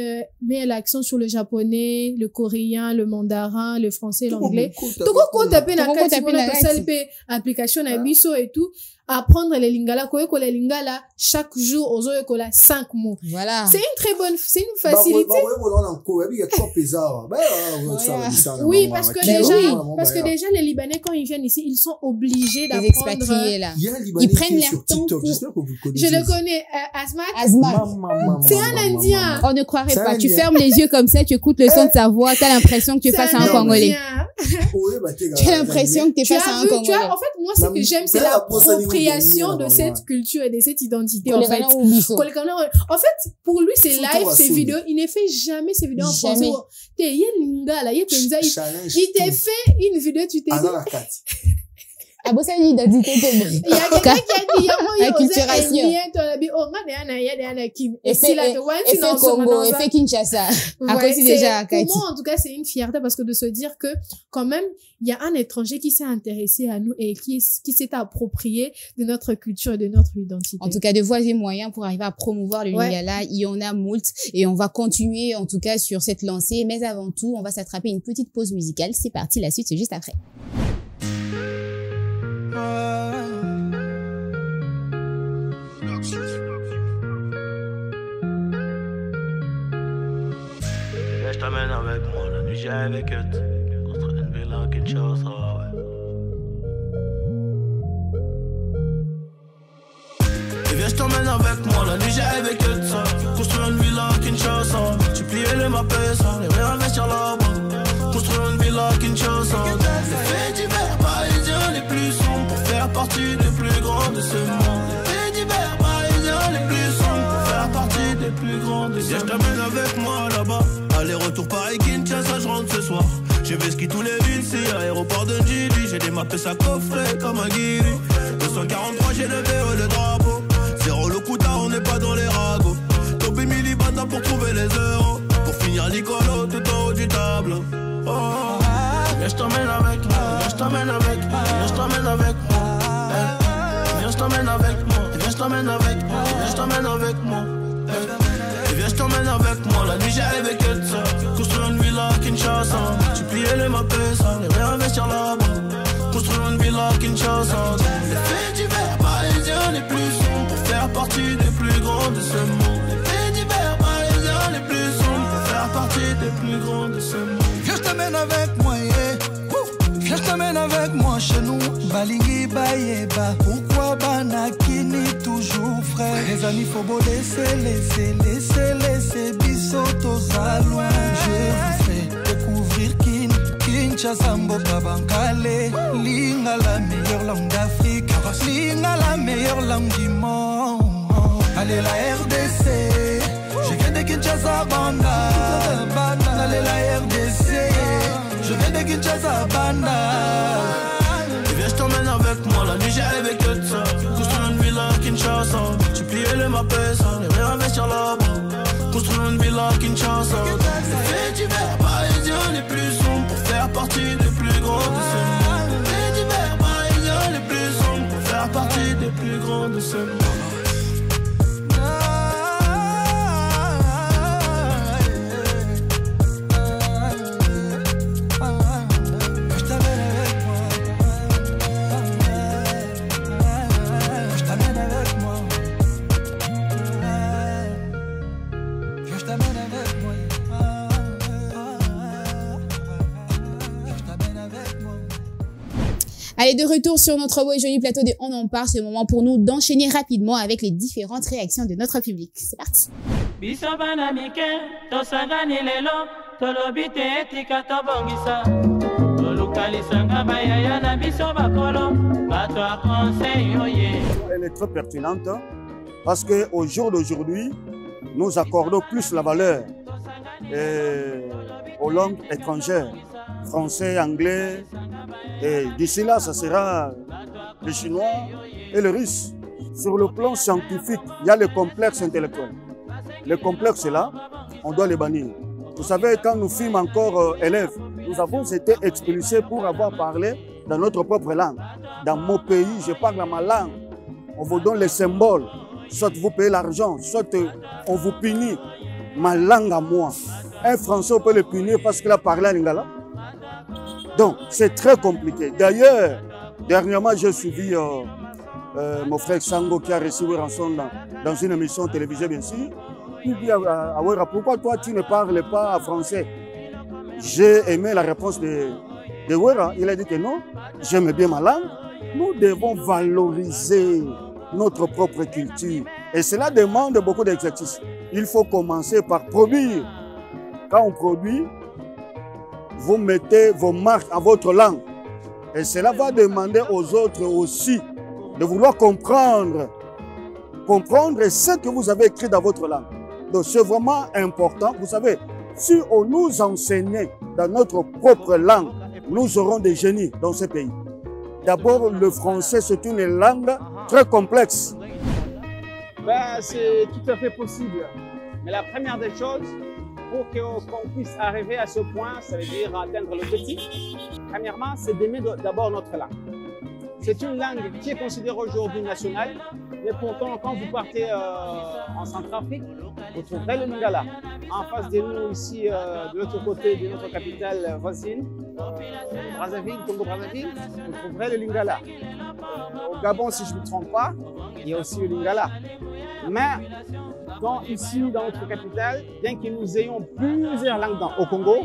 met l'accent sur le japonais, le coréen, le mandarin, le français, l'anglais. Tout quoi taper la application na biso et tout. Apprendre les lingala, les lingala, chaque jour, aux autres, 5 mots. Voilà. C'est une très bonne, c'est une facilité. Oui, parce que déjà, les Libanais, quand ils viennent ici, ils sont obligés d'apprendre. Les expatriés, là. Ils prennent leur temps pour... Je le connais, Asmat. C'est un Indien. On ne croirait pas. Tu fermes les yeux comme ça, tu écoutes le son de sa voix, t'as l'impression que tu es face à un Congolais. Tu as l'impression que tu es face à un Congolais. En fait, moi, ce que j'aime, c'est l'appropriation de cette culture et de cette identité, en fait. En fait, pour lui, c'est live, ses vidéos. Il ne fait jamais ses vidéos en français. Il t'a fait une vidéo, tu t'es dit. Ah bon, ça dit d'identité. Il y a quelqu'un qui a dit, acculturation. Effet Congo, effet Kinshasa. Pour moi, en tout cas, c'est une fierté parce que de se dire que, quand même, il y a un étranger qui s'est intéressé à nous et qui s'est approprié de notre culture et de notre identité. En tout cas, de voies et moyens pour arriver à promouvoir le lingala, il y en a moult et on va continuer, en tout cas, sur cette lancée. Mais avant tout, on va s'attraper une petite pause musicale. C'est parti, la suite, c'est juste après. Je t'amène avec moi, la nuit j'ai avec eux. Contre une villa Kinshasa, Et viens, je t'emmène avec moi, la nuit j'ai avec eux. Construire une villa Kinshasa. Tu plies les mappes, les réinvestir là-bas. Construire une villa Kinshasa. Les faits divers parisiens les plus sombres pour faire partie des plus grands de ce monde. Les faits divers parisiens les plus sombres pour faire partie des plus grands de ce monde. Viens, je t'amène avec moi là-bas. Aller-retour Paris-Kinshasa, je rentre ce soir. J'ai fait ski tous les villes, c'est aéroport de Njili. J'ai des mappes à coffret comme un guiri. 243, j'ai le VO, le drapeau. Zéro le Kouta, on n'est pas dans les ragots. Topé Milibanda pour trouver les euros. Pour finir Nicolo tout en haut du tableau. Oh, viens, je t'emmène avec moi. Viens, je t'emmène avec t'emmène avec moi, viens je t'emmène avec moi. Et viens je t'emmène avec moi, la nuit j'arrive que de ça. Construire une villa à Kinshasa, tu plies les mapesa, et réinvestir là-bas. Construire une villa à Kinshasa. Les faits divers parisiens les plus sombres pour faire partie des plus grands de ce monde. Les faits divers parisiens les plus sombres pour faire partie des plus grands de ce monde. Viens je t'amène avec moi, yeah. Viens je t'amène avec moi chez nous. Balingi Bayeba, pourquoi Banakini toujours frais? Les amis faut beau laisser Bisoto Zaloin. Je vous fais découvrir Kinshasa Mboka Bankale. Linga la meilleure langue d'Afrique, Linga la meilleure langue du monde. Allez la RDC, je viens de Kinshasa Banda. Allez la RDC, je viens de Kinshasa Banda. Et viens je t'emmène avec moi, la nuit j'arrive que de ça. Construire une villa à Kinshasa, tu plies les mapesa, et réinvestir là-bas. Construire une villa à Kinshasa. Les faits divers parisiens les plus sombres pour faire partie des plus grands de ce monde. Les faits divers parisiens les plus sombres pour faire partie des plus grands de ce monde. Allez, de retour sur notre beau et joli plateau de On en parle. C'est le moment pour nous d'enchaîner rapidement avec les différentes réactions de notre public. C'est parti. Elle est très pertinente parce qu'au jour d'aujourd'hui, nous accordons plus la valeur aux langues étrangères, français, anglais. Et d'ici là, ça sera le chinois et le russe. Sur le plan scientifique, il y a le complexe intellectuel. Le complexe est là, on doit le bannir. Vous savez, quand nous fûmes encore élèves, nous avons été expulsés pour avoir parlé dans notre propre langue. Dans mon pays, je parle dans ma langue. On vous donne les symboles. Soit vous payez l'argent, soit on vous punit. Ma langue à moi. Un Français, on peut le punir parce qu'il a parlé en lingala. Donc, c'est très compliqué. D'ailleurs, dernièrement, j'ai suivi mon frère Sango qui a reçu Ranson dans une émission télévisée, bien sûr. Il dit à Wera, pourquoi toi, tu ne parles pas français? J'ai aimé la réponse de Wera. Il a dit que non, j'aime bien ma langue. Nous devons valoriser notre propre culture. Et cela demande beaucoup d'exercices. Il faut commencer par produire. Quand on produit, vous mettez vos marques à votre langue. Et cela va demander aux autres aussi de vouloir comprendre ce que vous avez écrit dans votre langue. Donc c'est vraiment important. Vous savez, si on nous enseignait dans notre propre langue, nous aurons des génies dans ce pays. D'abord, le français, c'est une langue très complexe. Ben, c'est tout à fait possible. Mais la première des choses, pour qu'on puisse arriver à ce point, ça veut dire atteindre l'objectif, premièrement, c'est d'aimer d'abord notre langue. C'est une langue qui est considérée aujourd'hui nationale, mais pourtant, quand vous partez en Centrafrique, vous trouverez le lingala. En face de nous, ici, de l'autre côté de notre capitale voisine, Brazzaville, Congo-Brazzaville, vous trouverez le lingala. Au Gabon, si je ne me trompe pas, il y a aussi le lingala. Mais ici, dans notre capitale, bien que nous ayons plusieurs langues au Congo,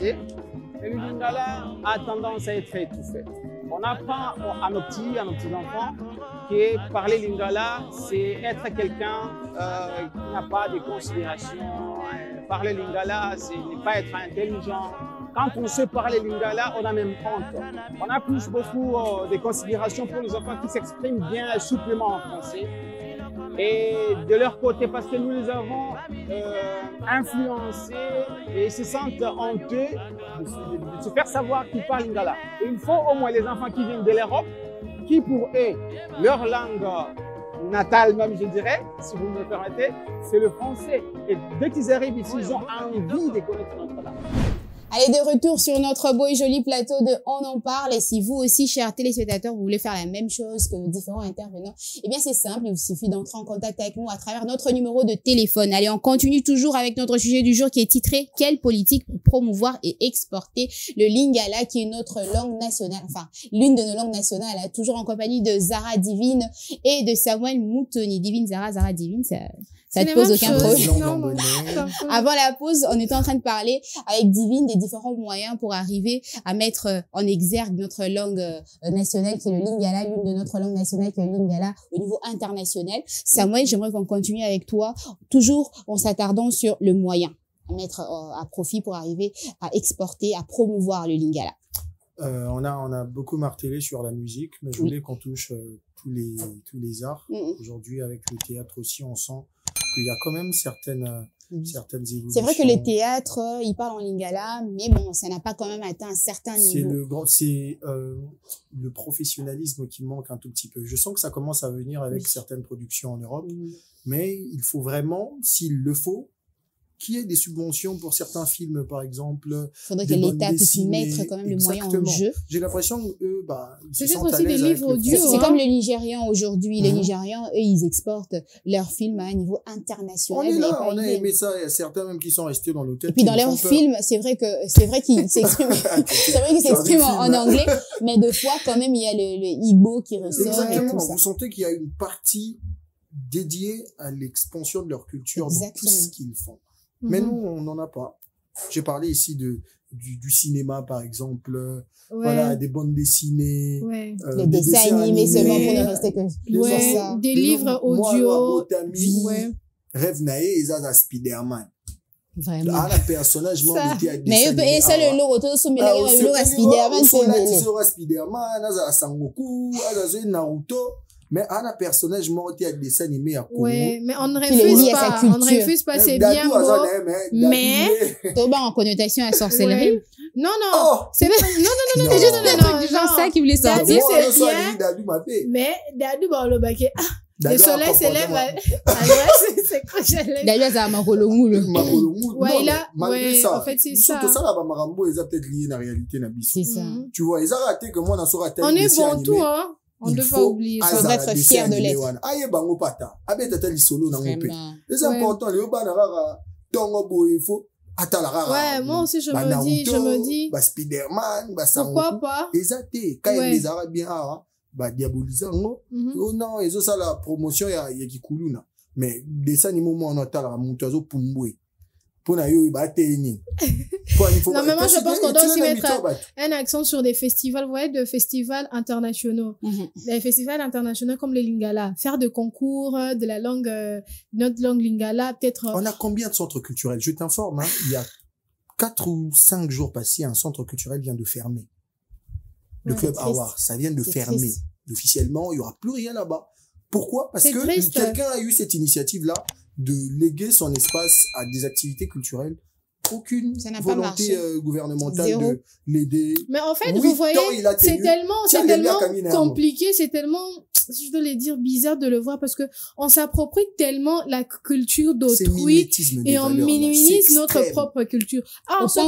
le lingala a tendance à être étouffé. On apprend à nos petits-enfants que parler lingala, c'est être quelqu'un qui n'a pas de considération. Parler lingala, c'est ne pas être intelligent. Quand on sait parler lingala, on a même honte. On a plus beaucoup de considération pour les enfants qui s'expriment bien souplement en français. Et de leur côté, parce que nous les avons influencés et ils se sentent honteux de se faire savoir qu'ils parlent lingala. Et il faut au moins les enfants qui viennent de l'Europe, qui pour eux, leur langue natale même, je dirais, si vous me le permettez, c'est le français. Et dès qu'ils arrivent ici, ils ont envie de connaître notre langue. Allez, de retour sur notre beau et joli plateau de On en parle. Et si vous aussi, chers téléspectateurs, vous voulez faire la même chose que nos différents intervenants, eh bien, c'est simple. Il vous suffit d'entrer en contact avec nous à travers notre numéro de téléphone. Allez, on continue toujours avec notre sujet du jour qui est titré « Quelle politique pour promouvoir et exporter le Lingala » qui est notre langue nationale, enfin, l'une de nos langues nationales, hein, toujours en compagnie de Zara Divine et de Samuel Moutoni. Divine, Zara Divine, ça te pose aucun problème. Avant la pause, on était en train de parler avec Divine des différents moyens pour arriver à mettre en exergue notre langue nationale qui est le Lingala, l'une de notre langue nationale qui est le Lingala au niveau international. Samuel, j'aimerais qu'on continue avec toi, toujours en s'attardant sur le moyen à mettre à profit pour arriver à exporter, à promouvoir le Lingala. On a beaucoup martelé sur la musique, mais je voulais qu'on touche tous les arts. Aujourd'hui, avec le théâtre aussi, on sent qu'il y a quand même certaines évolutions. C'est vrai que les théâtres, ils parlent en Lingala, mais bon, ça n'a pas quand même atteint un certain niveau. C'est le professionnalisme qui manque un tout petit peu. Je sens que ça commence à venir avec certaines productions en Europe, mais il faut vraiment, s'il le faut, qu'il y ait des subventions pour certains films, par exemple. Il faudrait que l'État puisse mettre quand même le moyen en jeu. J'ai l'impression qu'eux, c'est aussi des livres audio. C'est comme les Nigérians aujourd'hui. Les Nigérians, eux, ils exportent leurs films à un niveau international. On a aimé ça. Il y a certains même qui sont restés dans l'hôtel. Et puis dans leurs films, c'est vrai qu'ils s'expriment, en anglais, mais de fois, quand même, il y a le Igbo qui ressort. Exactement. Vous sentez qu'il y a une partie dédiée à l'expansion de leur culture dans tout ce qu'ils font. Mais nous, on n'en a pas. J'ai parlé ici du cinéma, par exemple, voilà, des bandes dessinées, les dessins animés seulement pour ne rester que ça. Des livres audio. Rêve naé et ça Spider-Man. Vraiment. Ah, la personnage m'a dit à mais et ça le lot autour de le Spider-Man c'est Spider-Man, ça Sangoku, ça Naruto. Mais un personnage mort à dessin animé à Congo. Ouais, mais on ne refuse pas, c'est bien beau. Mais, Toba en connotation à sorcellerie. Non, c'est non, genre ça qui voulait sortir. C'est bien. Mais, Dadou, le baquet, le soleil s'élève à l'ouest, c'est quoi j'allais. D'ailleurs, ça m'a colomou. Ouais, en fait, c'est ça. Tout ça, là, Marambo, ils ont peut-être lié la réalité, Nabiso. C'est ça. Tu vois, ils ont raté que moi, dans ce raté. On est bon tout, hein. On ne doit pas oublier. Il faudrait être fier de l'être. Aïe, bango pata. Abe tata li solo na ngopé. C'est important, les oba na rara, tongo boyefo, ata la rara. Ouais, moi aussi, je me dis. Spider-Man, pourquoi pas? Ezate, quand les Arabiens, diabolisant, oh non, ils ont ça la promotion, il y a qui couluna. Mais, des animaux, moi, on a la montazo pumboué. Non, mais moi, je pense qu'on doit aussi mettre un accent sur des festivals, vous voyez, de festivals internationaux. Des festivals internationaux comme les Lingala. Faire de concours de la langue, notre langue Lingala, peut-être. On a combien de centres culturels? Je t'informe, il y a 4 ou 5 jours passés, un centre culturel vient de fermer. Le club Awar, ça vient de fermer. Triste. Officiellement, il y aura plus rien là-bas. Pourquoi? Parce que quelqu'un a eu cette initiative-là de léguer son espace à des activités culturelles. Aucune volonté gouvernementale de l'aider. Mais en fait, vous voyez, c'est tellement compliqué, c'est tellement, je dois le dire, bizarre de le voir parce que on s'approprie tellement la culture d'autrui et on minimise notre propre culture. Ah, on tue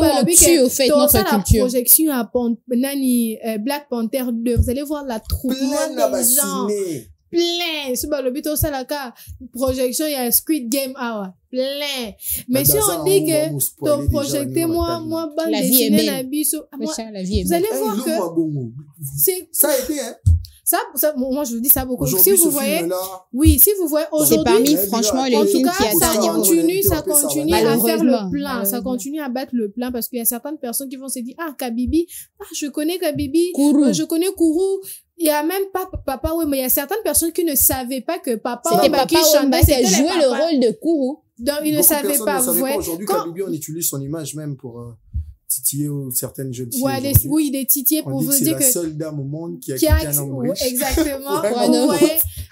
au fait notre culture. La projection à Black Panther 2, vous allez voir la troupe des gens. Plein. C'est pas le but au salaka. Projection, il y a Squid Game Hour. Plein. Mais si on dit que ton projecté, moi, la vie est belle. Vous allez voir que ça a été, hein. Ça, moi, je vous dis ça beaucoup. Si vous voyez, si vous voyez aujourd'hui. C'est parmi, franchement, les films qui ça continue à faire le plein. Ça continue à battre le plein parce qu'il y a certaines personnes qui vont se dire, Kabibi, je connais Kabibi, je connais Kourou. Il y a même pas Papa mais il y a certaines personnes qui ne savaient pas que Papa qui chantait, c'était joué le rôle de Kourou. Donc, ils ne savaient pas. Aujourd'hui, Kabibi, on utilise son image même pour titiller certaines jeunes filles. Oui, des titiller pour vous dire que c'est la seule dame au monde qui a quitté un homme riche. Exactement. Donc,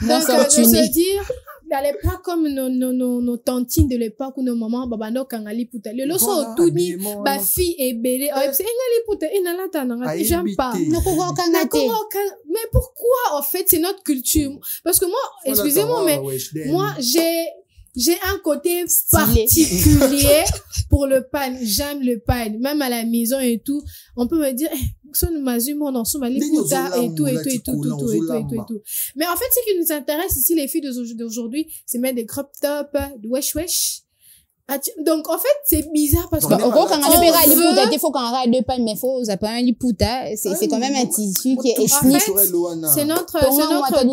je veux dire, n'allez pas comme nos tantines de l'époque ou nos mamans, babano kangali puta. Le loso tuni, ba fille et bébé. C'est engali puta, inalata nangati, j'aime pas. Mais pourquoi, en fait, c'est notre culture? Parce que moi, excusez-moi, mais moi, j'ai un côté particulier pour le pan. J'aime le pan. Même à la maison et tout, on peut me dire, son mazumo dans son mali puta et tout. Mais en fait, ce qui nous intéresse ici, les filles d'aujourd'hui, c'est mettre des crop tops, du wesh. Donc, en fait, c'est bizarre parce que, c'est quand même un tissu qui est ethnique. C'est notre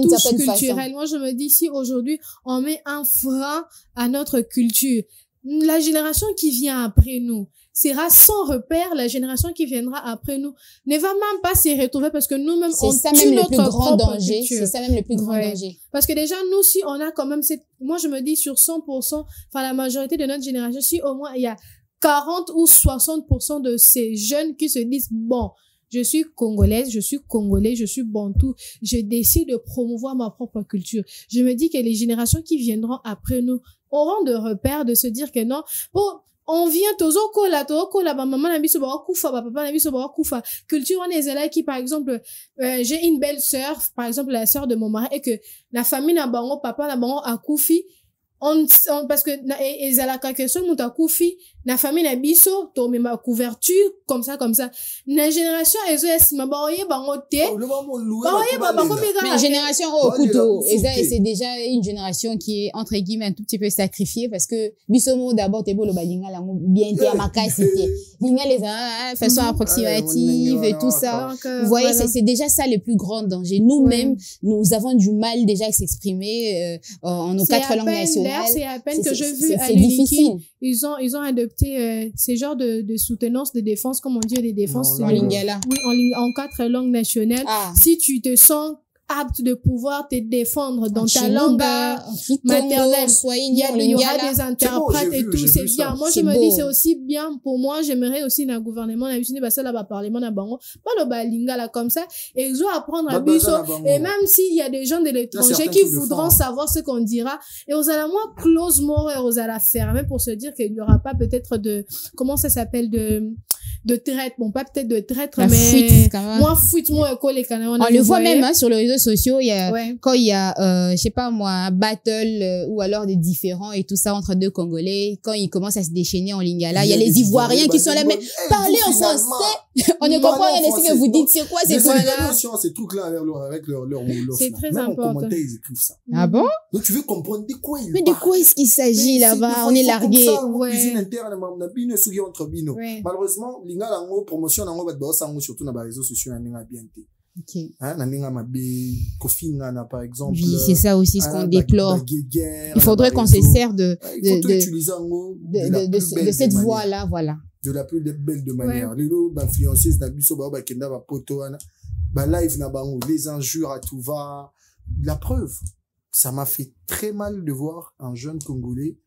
touche culturelle. Moi, je me dis, si aujourd'hui, on met un frein à notre culture, la génération qui vient après nous sera sans repère. La génération qui viendra après nous ne va même pas s'y retrouver parce que nous-mêmes, on tue notre propre danger. C'est ça même le plus grand danger. Parce que déjà, nous, si on a quand même moi, je me dis sur 100%, enfin, la majorité de notre génération, si au moins il y a 40 ou 60% de ces jeunes qui se disent, bon, je suis congolaise, je suis congolais, je suis bantou, je décide de promouvoir ma propre culture. Je me dis que les générations qui viendront après nous auront de repères de se dire que non, bon, on vient tozokola, maman na biso ba kufa, papa na biso ba kufa. Culture on est là qui, par exemple, j'ai une belle sœur, par exemple, la sœur de mon mari, et que la famille na bango, papa na bango akufi, parce que ezalaka que seul muta kufi na famille na biso to me ma couverture comme ça na génération ezo esima ba oye bango te mais génération au couteau c'est déjà une génération qui est entre guillemets un tout petit peu sacrifiée parce que biso d'abord te bolo balinga la bien te makasi te linga les façon approximative et tout ça. Vous voyez, c'est déjà ça le plus grand danger. Nous-mêmes nous avons du mal déjà à s'exprimer en nos 4 langues nationales. C'est à peine que j'ai vu à difficile. Ils ont adopté ces genres de soutenance de défense, comme on dit, des défenses en lingala. Oui, en 4 langues nationales. Si tu te sens apte de pouvoir te défendre dans ta langue maternelle, il y aura des interprètes et tout, c'est bien. Moi, je me dis, c'est aussi bien pour moi. J'aimerais aussi dans le gouvernement, parlement, pas le balingala comme ça, et ils doivent apprendre à biso. Et même s'il y a des gens de l'étranger qui voudront savoir ce qu'on dira, et aux ala moins close mort et aux ala fermer pour se dire qu'il n'y aura pas peut-être comment ça s'appelle, de traite, bon, pas peut-être de traître, mais moins fuite, moins école et on le voit même, sur les réseaux sociaux, il y a, quand il y a, je sais pas moi, battle, ou alors des différends et tout ça entre 2 Congolais, quand ils commencent à se déchaîner en lingala, il y a les Ivoiriens qui sont là, mais parlez en français! On ne comprend rien de ce que vous dites, c'est quoi ces points-là? Ces trucs-là avec leur c'est très important. Même en commentaire, ils écrivent ça. Ah bon? Donc tu veux comprendre de quoi ils parlent. Mais de quoi est-ce qu'il s'agit là-bas? On est largués. Cuisine interne, malheureusement, lingala ngo promotion nango bat baosango surtout na ba réseaux sociaux na ninga bien té. OK. Na ninga mabe Kofinga na par exemple. Oui, c'est ça aussi ce qu'on déplore. Il faudrait qu'on se serve de cette voie-là, voilà. De la plus belle de manière. Lelo influenceuse na biso ba kenda ba poto wana. Ba live na bango, les injures à tout va. La preuve, ça m'a fait très mal de voir un jeune Congolais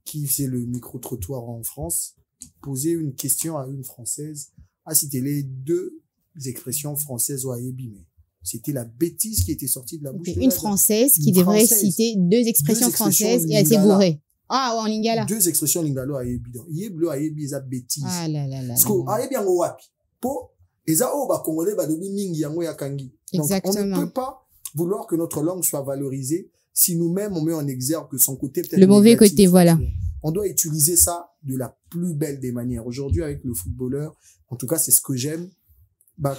qui faisait le micro-trottoir en France poser une question à une Française. C'était les 2 expressions françaises ou aébi, mais c'était la bêtise qui était sortie de la bouche. Une Française qui devrait citer 2 expressions françaises et elle s'est bourrée. Ah, en lingala. 2 expressions lingala aébi. Yeblo aébi, eza bêtise. Ah là là là. Parce que aébi yango wapi. Po, eza o ba Congolais ba dobi mingi yango ya kangi. Donc, on ne peut pas vouloir que notre langue soit valorisée si nous-mêmes on met en exergue que son côté peut-être le mauvais côté, voilà. On doit utiliser ça de la plus belle des manières. Aujourd'hui, avec le footballeur, en tout cas, c'est ce que j'aime.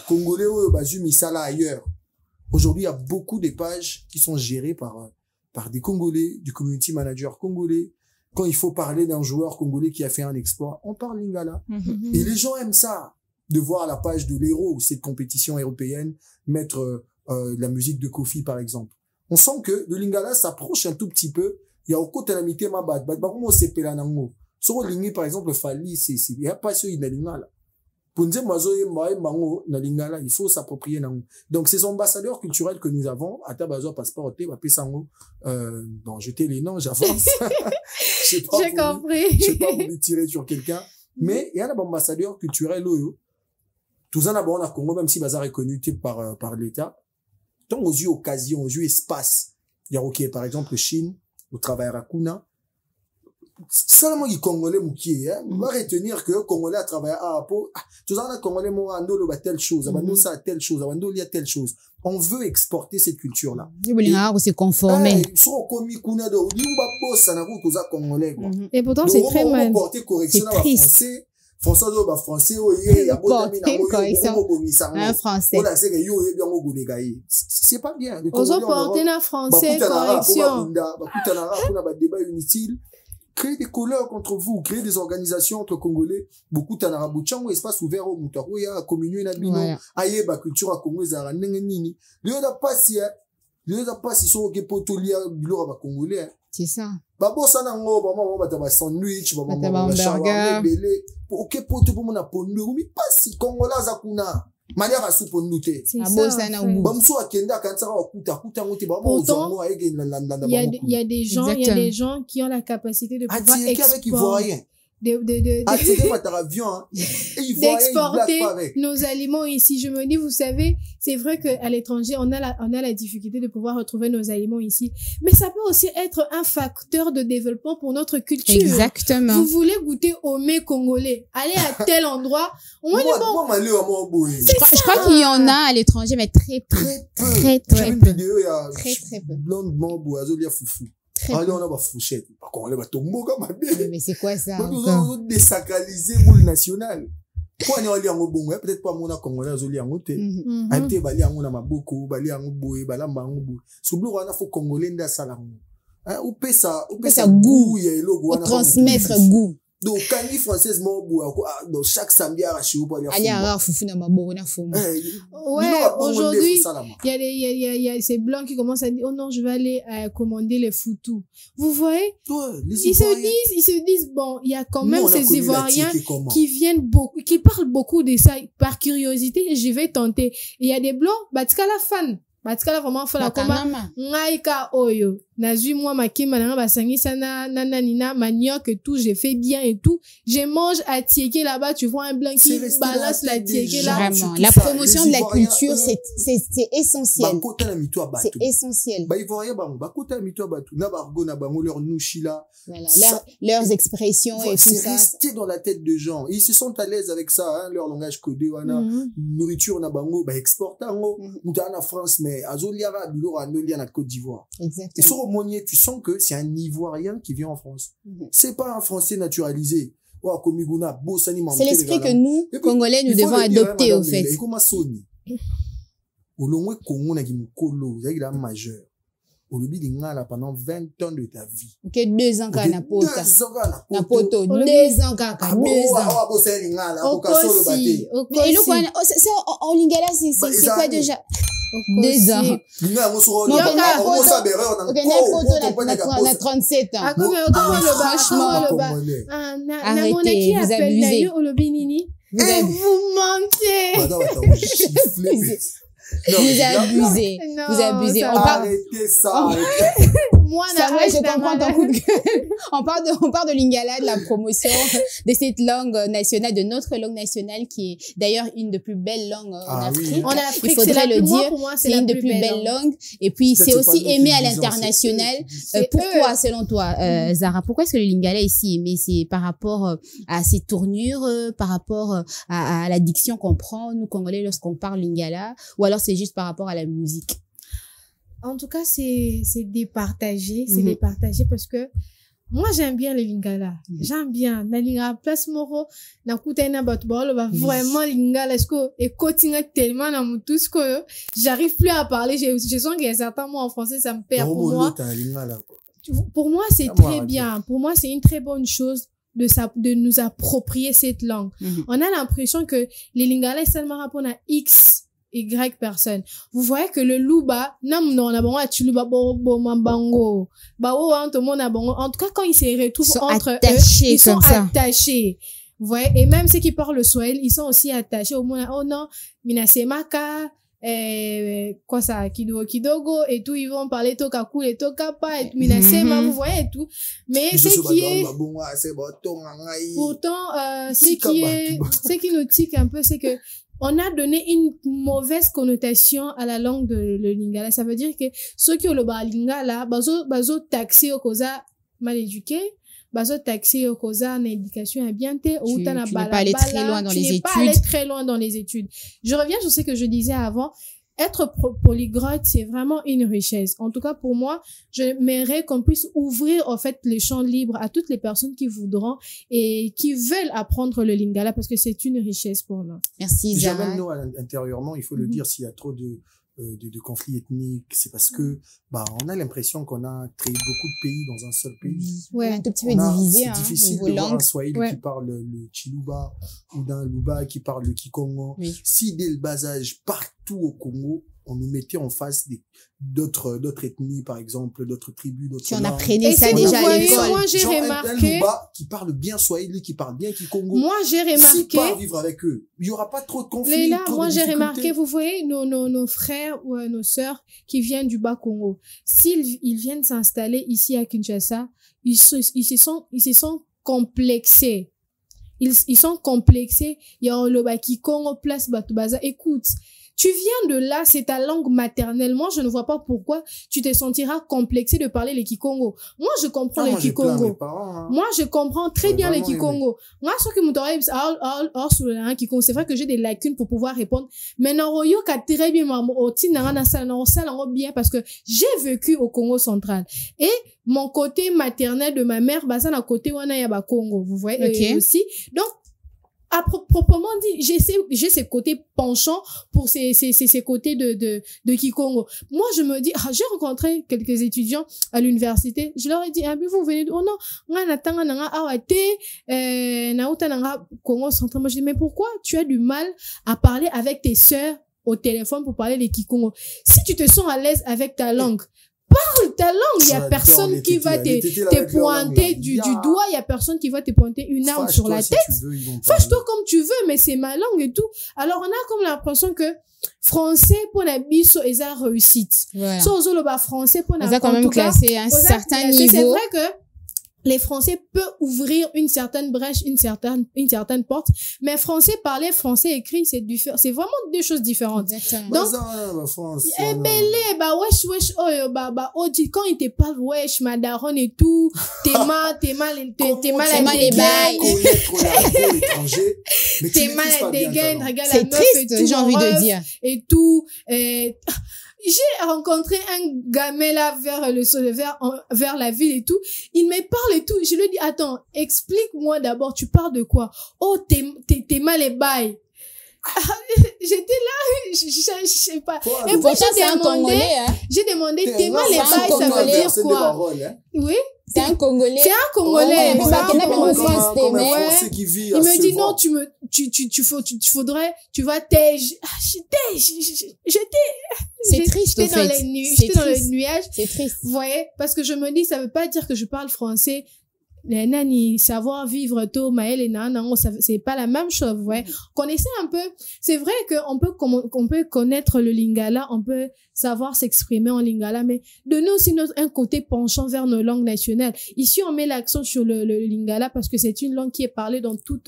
Congolais, Misala ailleurs. Aujourd'hui, il y a beaucoup de pages qui sont gérées par des Congolais, du community manager congolais. Quand il faut parler d'un joueur congolais qui a fait un exploit, on parle lingala. Et les gens aiment ça, de voir la page de l'héros, cette compétition européenne, mettre la musique de Kofi, par exemple. On sent que le lingala s'approche un tout petit peu. Il y a au côté de la mité ma bad comment c'est pelanango so lingi par exemple fali c'est il y a pas sur na lingala punze mazo yemba bango na lingala il faut s'approprier nango. Donc ces ambassadeurs culturels que nous avons à tabazo passeport te ba pesango bon jeter les noms j'avance. J'ai compris. Je sais pas vous tirer sur quelqu'un mais il y a un ambassadeur culturel oyo tout ça d'abord na Congo même si bazar est reconnu par l'état tant aux yeux occasion aux yeux espace il y a OK par exemple Chine au travail à Kuna seulement les Congolais moukié, hein. On va retenir que Congolais a travaillé à Apo. Tout ça, les Congolais m'ont ando le telle chose, abando ça telle chose, abando il y a telle chose. On veut exporter cette culture-là. Et se conformer. Et pourtant, c'est très mal. C'est triste. Français, français, un français. C'est pas bien. Ils ont porté un français, correction. Créer des couleurs contre vous, créer des organisations entre Congolais. Beaucoup d'Anarabouchan, espace ouvert au Moutaro, il y a communion, aïe, ba culture à Congo, zara, nengeni. Le n'a pas si, sont au Gepotolia, bilora ba Congolais. C'est ça. Ba bossa nango, ba mama ba taba sandwich, ba mama ba shawarma, belé. Ok, poto pour mon apondu, mais pas si Congolais zakuna. Mania va soupe nute. Pourtant, il y a des gens qui ont la capacité de pouvoir exporter. D'exporter nos aliments ici. Je me dis, vous savez, c'est vrai qu'à l'étranger, on a la difficulté de pouvoir retrouver nos aliments ici. Mais ça peut aussi être un facteur de développement pour notre culture. Exactement. Vous voulez goûter au mets congolais. Allez à tel endroit. Je crois qu'il y en a à l'étranger, mais très peu. Très peu. Allez, on a ma fourchette. Par contre, on a ma tomboka, ma belle. Mais c'est quoi ça? On désacraliser boule nationale. Quoi, on est en bon, peut-être pas mon congolais, on est en côté. Peut-être, bali en a ma beaucoup, bali en boue, balamba en boue. Sous bleu, on a faut congolais dans salam. Ou peut ça goût, transmettre goût. Donc, quand il française, donc chaque samedi à Rachou, pour aller à foufou na maboro na foum. Ouais, aujourd'hui, il y a ces blancs qui commencent à dire, oh non, je vais aller commander les foutous. Vous voyez? Ils se disent, bon, il y a quand même ces Ivoiriens qui viennent beaucoup, qui parlent beaucoup de ça par curiosité, et je vais tenter. Il y a des blancs, batika la fan. Batika vraiment faut la combat ngaika oyo nazui moi makima na basangisa na nina manioc et tout, j'ai fait bien et tout, je mange à Tiéké là-bas, tu vois un blanc qui balance la Tiéké là. Vraiment, la promotion de la culture c'est essentiel. C'est essentiel. Ba ivoirien ba kota mito ba tout na bargo na bango leur nushila. Voilà, leurs expressions et tout ça. C'est resté dans la tête de gens. Ils se sentent à l'aise avec ça, hein, leur langage codé wana, nourriture na bango ba exportango, mutana France mais azoliara bilora nolia na Côte d'Ivoire. Exactement. Et sur Monnier, tu sens que c'est un Ivoirien qui vient en France. C'est pas un Français naturalisé. C'est l'esprit que nous, Congolais, nous devons adopter au fait. Majeur. Pendant 20 ans de ta vie. Ok, 2 ans quand na poto. 2 ans quand 2 ans. Mais le quoi, c'est en lingala, c'est quoi déjà? 2 ans. On a 37 ans. Franchement, arrêtez, vous abusez. Vous mentez. Vous abusez. Arrêtez ça. Moi, je comprends ton coup de gueule. On parle de lingala, de la promotion de cette langue nationale, de notre langue nationale, qui est d'ailleurs une des plus belles langues en Afrique. Oui. En Afrique, il faudrait le dire. C'est une des plus belles langues. Et puis, c'est aussi aimé à l'international. Pourquoi, selon toi, Zara, pourquoi est-ce que le lingala est si aimé? C'est par rapport à ses tournures, par rapport à la diction qu'on prend, nous, Congolais, lorsqu'on parle lingala, ou alors c'est juste par rapport à la musique? En tout cas, c'est départagé. C'est départagé parce que moi, j'aime bien le lingala. J'aime bien. Na lingala place moro, na kuta na batu ba vraiment lingala. Est-ce que, et continue tellement na mutus que j'arrive plus à parler. Je sens qu'il y a certains mots en français, ça me perd pour moi. Pour moi, c'est très bien. Pour moi, c'est une très bonne chose de nous approprier cette langue. On a l'impression que les lingala, seulement répondent à X, Y personne. Vous voyez que le louba, en tout cas, quand ils se retrouvent entre eux, ils sont attachés. Vous voyez, et même ceux qui parlent le swahili, ils sont aussi attachés au moins, oh non, minasemaka, quoi ça, kidogo, et tout, ils vont parler tokaku et tokapa, et minasema, vous voyez, et tout. Mais ce qui est, pourtant, ce qui nous tique un peu, c'est que on a donné une mauvaise connotation à la langue de le lingala. Ça veut dire que ceux qui ont le lingala, bazo taxé au causa mal éduqué, bazo taxé au causa en éducation à bien te ou Tu n'es pas allé très loin dans les études. Pas allé très loin dans les études. Je reviens sur ce que je disais avant. Être polyglotte, c'est vraiment une richesse. En tout cas, pour moi, j'aimerais qu'on puisse ouvrir, en fait, les champs libres à toutes les personnes qui voudront et qui veulent apprendre le lingala parce que c'est une richesse pour nous. Merci, Zara. Déjà, même nous, intérieurement, il faut le dire, s'il y a trop de conflits ethniques, c'est parce que, on a l'impression qu'on a créé beaucoup de pays dans un seul pays. Ouais, un tout petit peu divisé, c'est difficile de voir un Swahili qui parle le Chiluba ou d'un Luba qui parle le Kikongo. Oui. Si dès le bas âge, partout au Congo, on nous mettait en face d'autres ethnies, par exemple, d'autres tribus, d'autres langues. On apprenait ça déjà à l'école. Moi, j'ai remarqué. Un Luba qui parle bien Swahili, qui parle bien Kikongo. Moi, j'ai remarqué. Si pas vivre avec eux, il y aura pas trop de conflits. Léla, moi, j'ai remarqué, vous voyez, nos frères ou nos sœurs qui viennent du Bas-Congo. S'ils viennent s'installer ici à Kinshasa, ils se sont complexés. Ils sont complexés. Il y a le Kikongo, place Batubaza. Écoute. Tu viens de là, c'est ta langue maternelle. Moi, je ne vois pas pourquoi tu te sentiras complexé de parler les Kikongo. Moi, je comprends les Kikongo. Moi, je comprends très bien les Kikongo. Moi, ce que Kikongo, c'est vrai que j'ai des lacunes pour pouvoir répondre. Mais Noroyo a très bien bien parce que j'ai vécu au Congo central. Et mon côté maternel de ma mère, ça n'a côté Wanayaba Congo. Vous voyez, okay. Aussi. Donc, à proprement dit, j'ai ces côtés penchants pour ces côtés de Kikongo. Moi, je me dis, j'ai rencontré quelques étudiants à l'université. Je leur ai dit, mais vous venez oh non, Congo central. Moi, je dis, mais pourquoi tu as du mal à parler avec tes sœurs au téléphone pour parler les Kikongo? Si tu te sens à l'aise avec ta langue, parle ta langue, il y a personne qui va te pointer du doigt, il y a personne qui va te pointer une arme sur la tête. Fâche-toi comme tu veux, mais c'est ma langue et tout. Alors, on a comme l'impression que français pour la biso et ça réussite. Voilà. So, français pour la quand même classé à un certain niveau. C'est vrai que les Français peuvent ouvrir une certaine brèche, une certaine porte, mais parler français écrit, c'est vraiment deux choses différentes. Exactement. Donc, quand il te parle, wesh, madaron et tout, t'es mal à dégaine. T'es mal à dégaine, regarde la meuf et tout. J'ai envie de dire. Et tout, j'ai rencontré un gamin là vers la ville et tout. Il me parle et tout. Je lui dis, attends, explique-moi d'abord, tu parles de quoi? Oh, t'es mal et bail. J'étais là, je sais pas. Et puis j'ai demandé, t'es mal et bail, ça veut dire quoi? Oui. C'est un Congolais. C'est un Congolais. Il me dit non, tu faudrait, tu vas c'est triste, j'étais dans les nuages. C'est triste. Vous voyez? Parce que je me dis, ça veut pas dire que je parle français. Les nani, savoir vivre tôt, Maël et Nana, c'est pas la même chose, vous voyez. Connaissez un peu, c'est vrai qu'on peut connaître le lingala, on peut savoir s'exprimer en lingala, mais donnez aussi un côté penchant vers nos langues nationales. Ici, on met l'accent sur le lingala parce que c'est une langue qui est parlée dans toute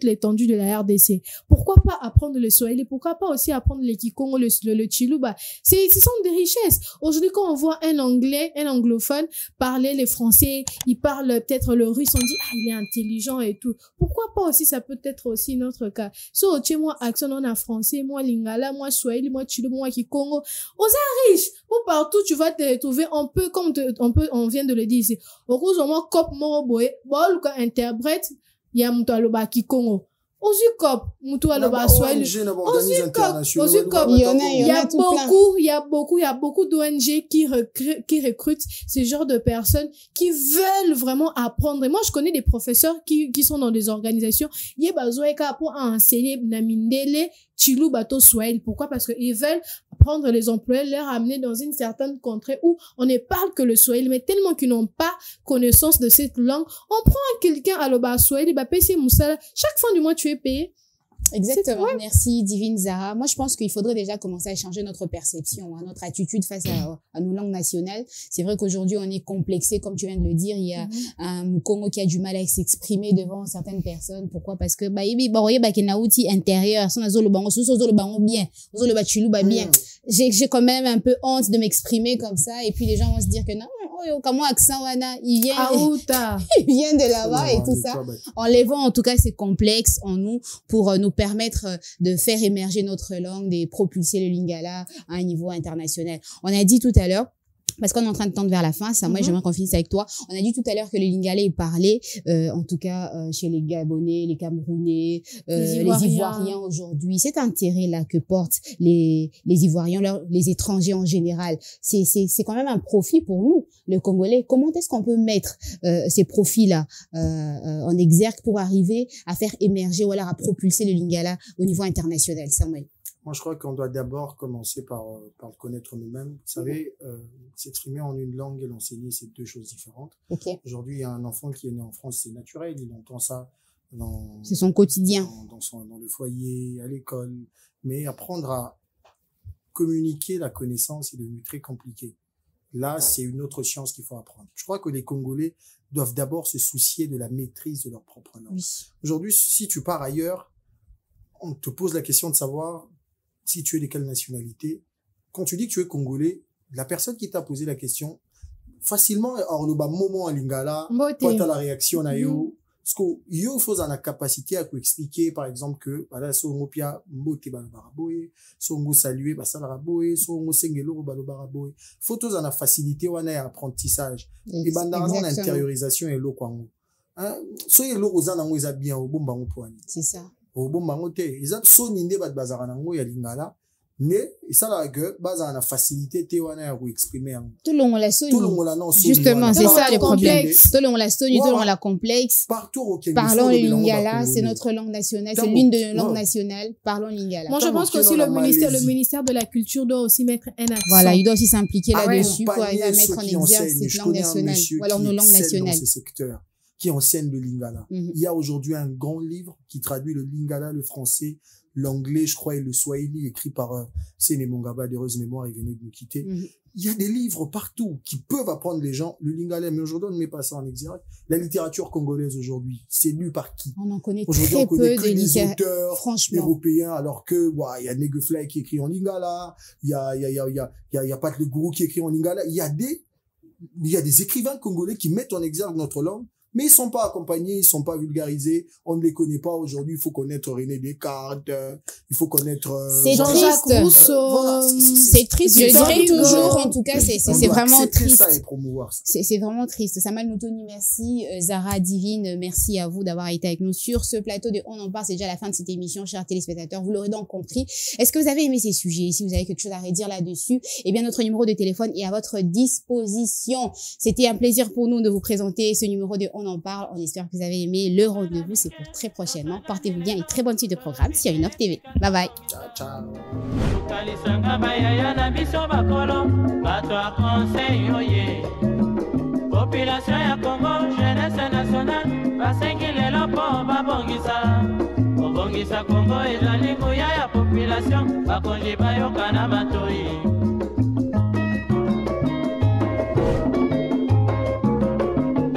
l'étendue de la RDC. Pourquoi pas apprendre le swahili? Pourquoi pas aussi apprendre le kikongo, le chiluba? Ce sont des richesses. Aujourd'hui, quand on voit un anglophone parler les français, il parle peut-être le russe, on dit, il est intelligent et tout. Pourquoi pas aussi, ça peut être aussi notre cas. So, tu sais, moi, accent en français, moi, lingala, moi, swahili, moi, chiluba, moi, kikongo. Aux riches, ou partout, tu vas te trouver un peu comme on vient de le dire ici. Au cause au moins, cop, moroboé, bon, le interprète, il y a moutoaloba kikongo. Ouzukop, moutoaloba swahili. Ouzukop, il y a beaucoup d'ONG qui recrutent ce genre de personnes qui veulent vraiment apprendre. Et moi, je connais des professeurs qui sont dans des organisations. Il y a besoin pour enseigner Namindele, Chilou, Bateau, Swahili. Pourquoi? Parce qu'ils veulent prendre les employés, les ramener dans une certaine contrée où on ne parle que le Swahili, mais tellement qu'ils n'ont pas connaissance de cette langue, on prend quelqu'un à l'Oba Swahili, payer Moussala. Chaque fin du mois, tu es payé. Exactement. Merci, Divine Zara. Moi, je pense qu'il faudrait déjà commencer à changer notre perception, notre attitude face à nos langues nationales. C'est vrai qu'aujourd'hui, on est complexé, comme tu viens de le dire. Il y a un Congo qui a du mal à s'exprimer devant certaines personnes. Pourquoi? Parce que, intérieur, bien. j'ai quand même un peu honte de m'exprimer comme ça, et puis les gens vont se dire que non, comment accent wana, il vient de là-bas et tout ça. Enlevons en tout cas ces complexes en nous pour nous permettre de faire émerger notre langue, de propulser le lingala à un niveau international. On a dit tout à l'heure, parce qu'on est en train de tendre vers la fin, ça, moi, j'aimerais qu'on finisse avec toi. On a dit tout à l'heure que le lingala est parlé, en tout cas, chez les Gabonais, les Camerounais, les Ivoiriens aujourd'hui. Cet intérêt-là que portent les Ivoiriens, les étrangers en général, c'est quand même un profit pour nous, le Congolais. Comment est-ce qu'on peut mettre ces profits-là en exergue pour arriver à faire émerger ou alors à propulser le lingala au niveau international, Samuel? Moi, je crois qu'on doit d'abord commencer par le connaître nous-mêmes. Vous savez, s'exprimer en une langue et l'enseigner, c'est deux choses différentes. Aujourd'hui, il y a un enfant qui est né en France, c'est naturel, il entend ça c'est son quotidien. Dans le foyer, à l'école. Mais apprendre à communiquer la connaissance est devenu très compliqué. Là, c'est une autre science qu'il faut apprendre. Je crois que les Congolais doivent d'abord se soucier de la maîtrise de leur propre langue. Aujourd'hui, si tu pars ailleurs, on te pose la question de savoir si tu es de quelle nationalité. Quand tu dis que tu es congolais, la personne qui t'a posé la question, facilement, alors le moment à lingala, quand t'as la réaction na yo, parce que yo faut la capacité à expliquer, par exemple, que, voilà, songo pia, mbote balbaraboye, songo saluer, basalaraboye, songo sengelo balbaraboye. Faut tous la facilité, on a apprentissage. Et bandarazan l'intériorisation et l'eau kwango. Hein? So yelo ozana ngo eza bien, au bon bango poani. C'est ça. Au bon bango te ils so ninde bat bazara nango ya lingala mais ça la que bazara na facilité te wana ya exprimer tout le monde la soni non justement c'est ça le problème tout le monde la soni tout le monde la complexe partout au Kenya parlons le lingala c'est notre langue nationale c'est l'une de nos langues nationales parlons lingala. Moi je pense que aussi le ministère de la culture doit aussi mettre un accent, voilà, il doit aussi s'impliquer là-dessus pour arriver à mettre en exergue cette langue nationale ou alors nos langues nationales qui enseigne le lingala. Il y a aujourd'hui un grand livre qui traduit le lingala, le français, l'anglais, je crois, et le swahili, écrit par Séné Mongaba, d'heureuse mémoire, il venait de nous quitter. Il y a des livres partout qui peuvent apprendre les gens le lingala, mais aujourd'hui, on ne met pas ça en exergue. La littérature congolaise aujourd'hui, c'est lu par qui? On en connaît très peu des auteurs européens, alors que, il y a Negefly qui écrit en lingala, il y a Pat Le Gourou qui écrit en lingala, il y a des écrivains congolais qui mettent en exergue notre langue, mais ils sont pas accompagnés, ils sont pas vulgarisés, on ne les connaît pas aujourd'hui. Il faut connaître René Descartes, il faut connaître Jean-Jacques Rousseau. C'est triste, je dirais toujours, en tout cas, c'est vraiment triste. Ça et promouvoir ça. C'est vraiment triste. Samuel Moutoni, merci. Zara Divine, merci à vous d'avoir été avec nous sur ce plateau de On en parle. C'est déjà la fin de cette émission, chers téléspectateurs. Vous l'aurez donc compris. Est-ce que vous avez aimé ces sujets? Si vous avez quelque chose à redire là-dessus, eh bien, notre numéro de téléphone est à votre disposition. C'était un plaisir pour nous de vous présenter ce numéro de On en parle. On espère que vous avez aimé. Le rendez-vous, c'est pour très prochainement. Portez-vous bien et très bonne suite de programme sur Une Offre TV. Bye bye. Ciao, ciao. Population ya Congo, jeunesse nationale, basengi lelo po babongisa. Obongisa Congo ezali nguya ya population, bakonzi bayoka na matoi.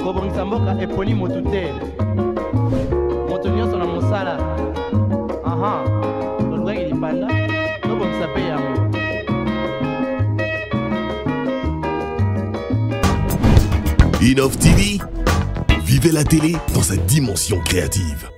Kobongisa mboka eponi motu te. Moto nyonso na mosala. Tolobaki lipanda, tobongisa mpe yango. Une Offre TV, vivez la télé dans sa dimension créative.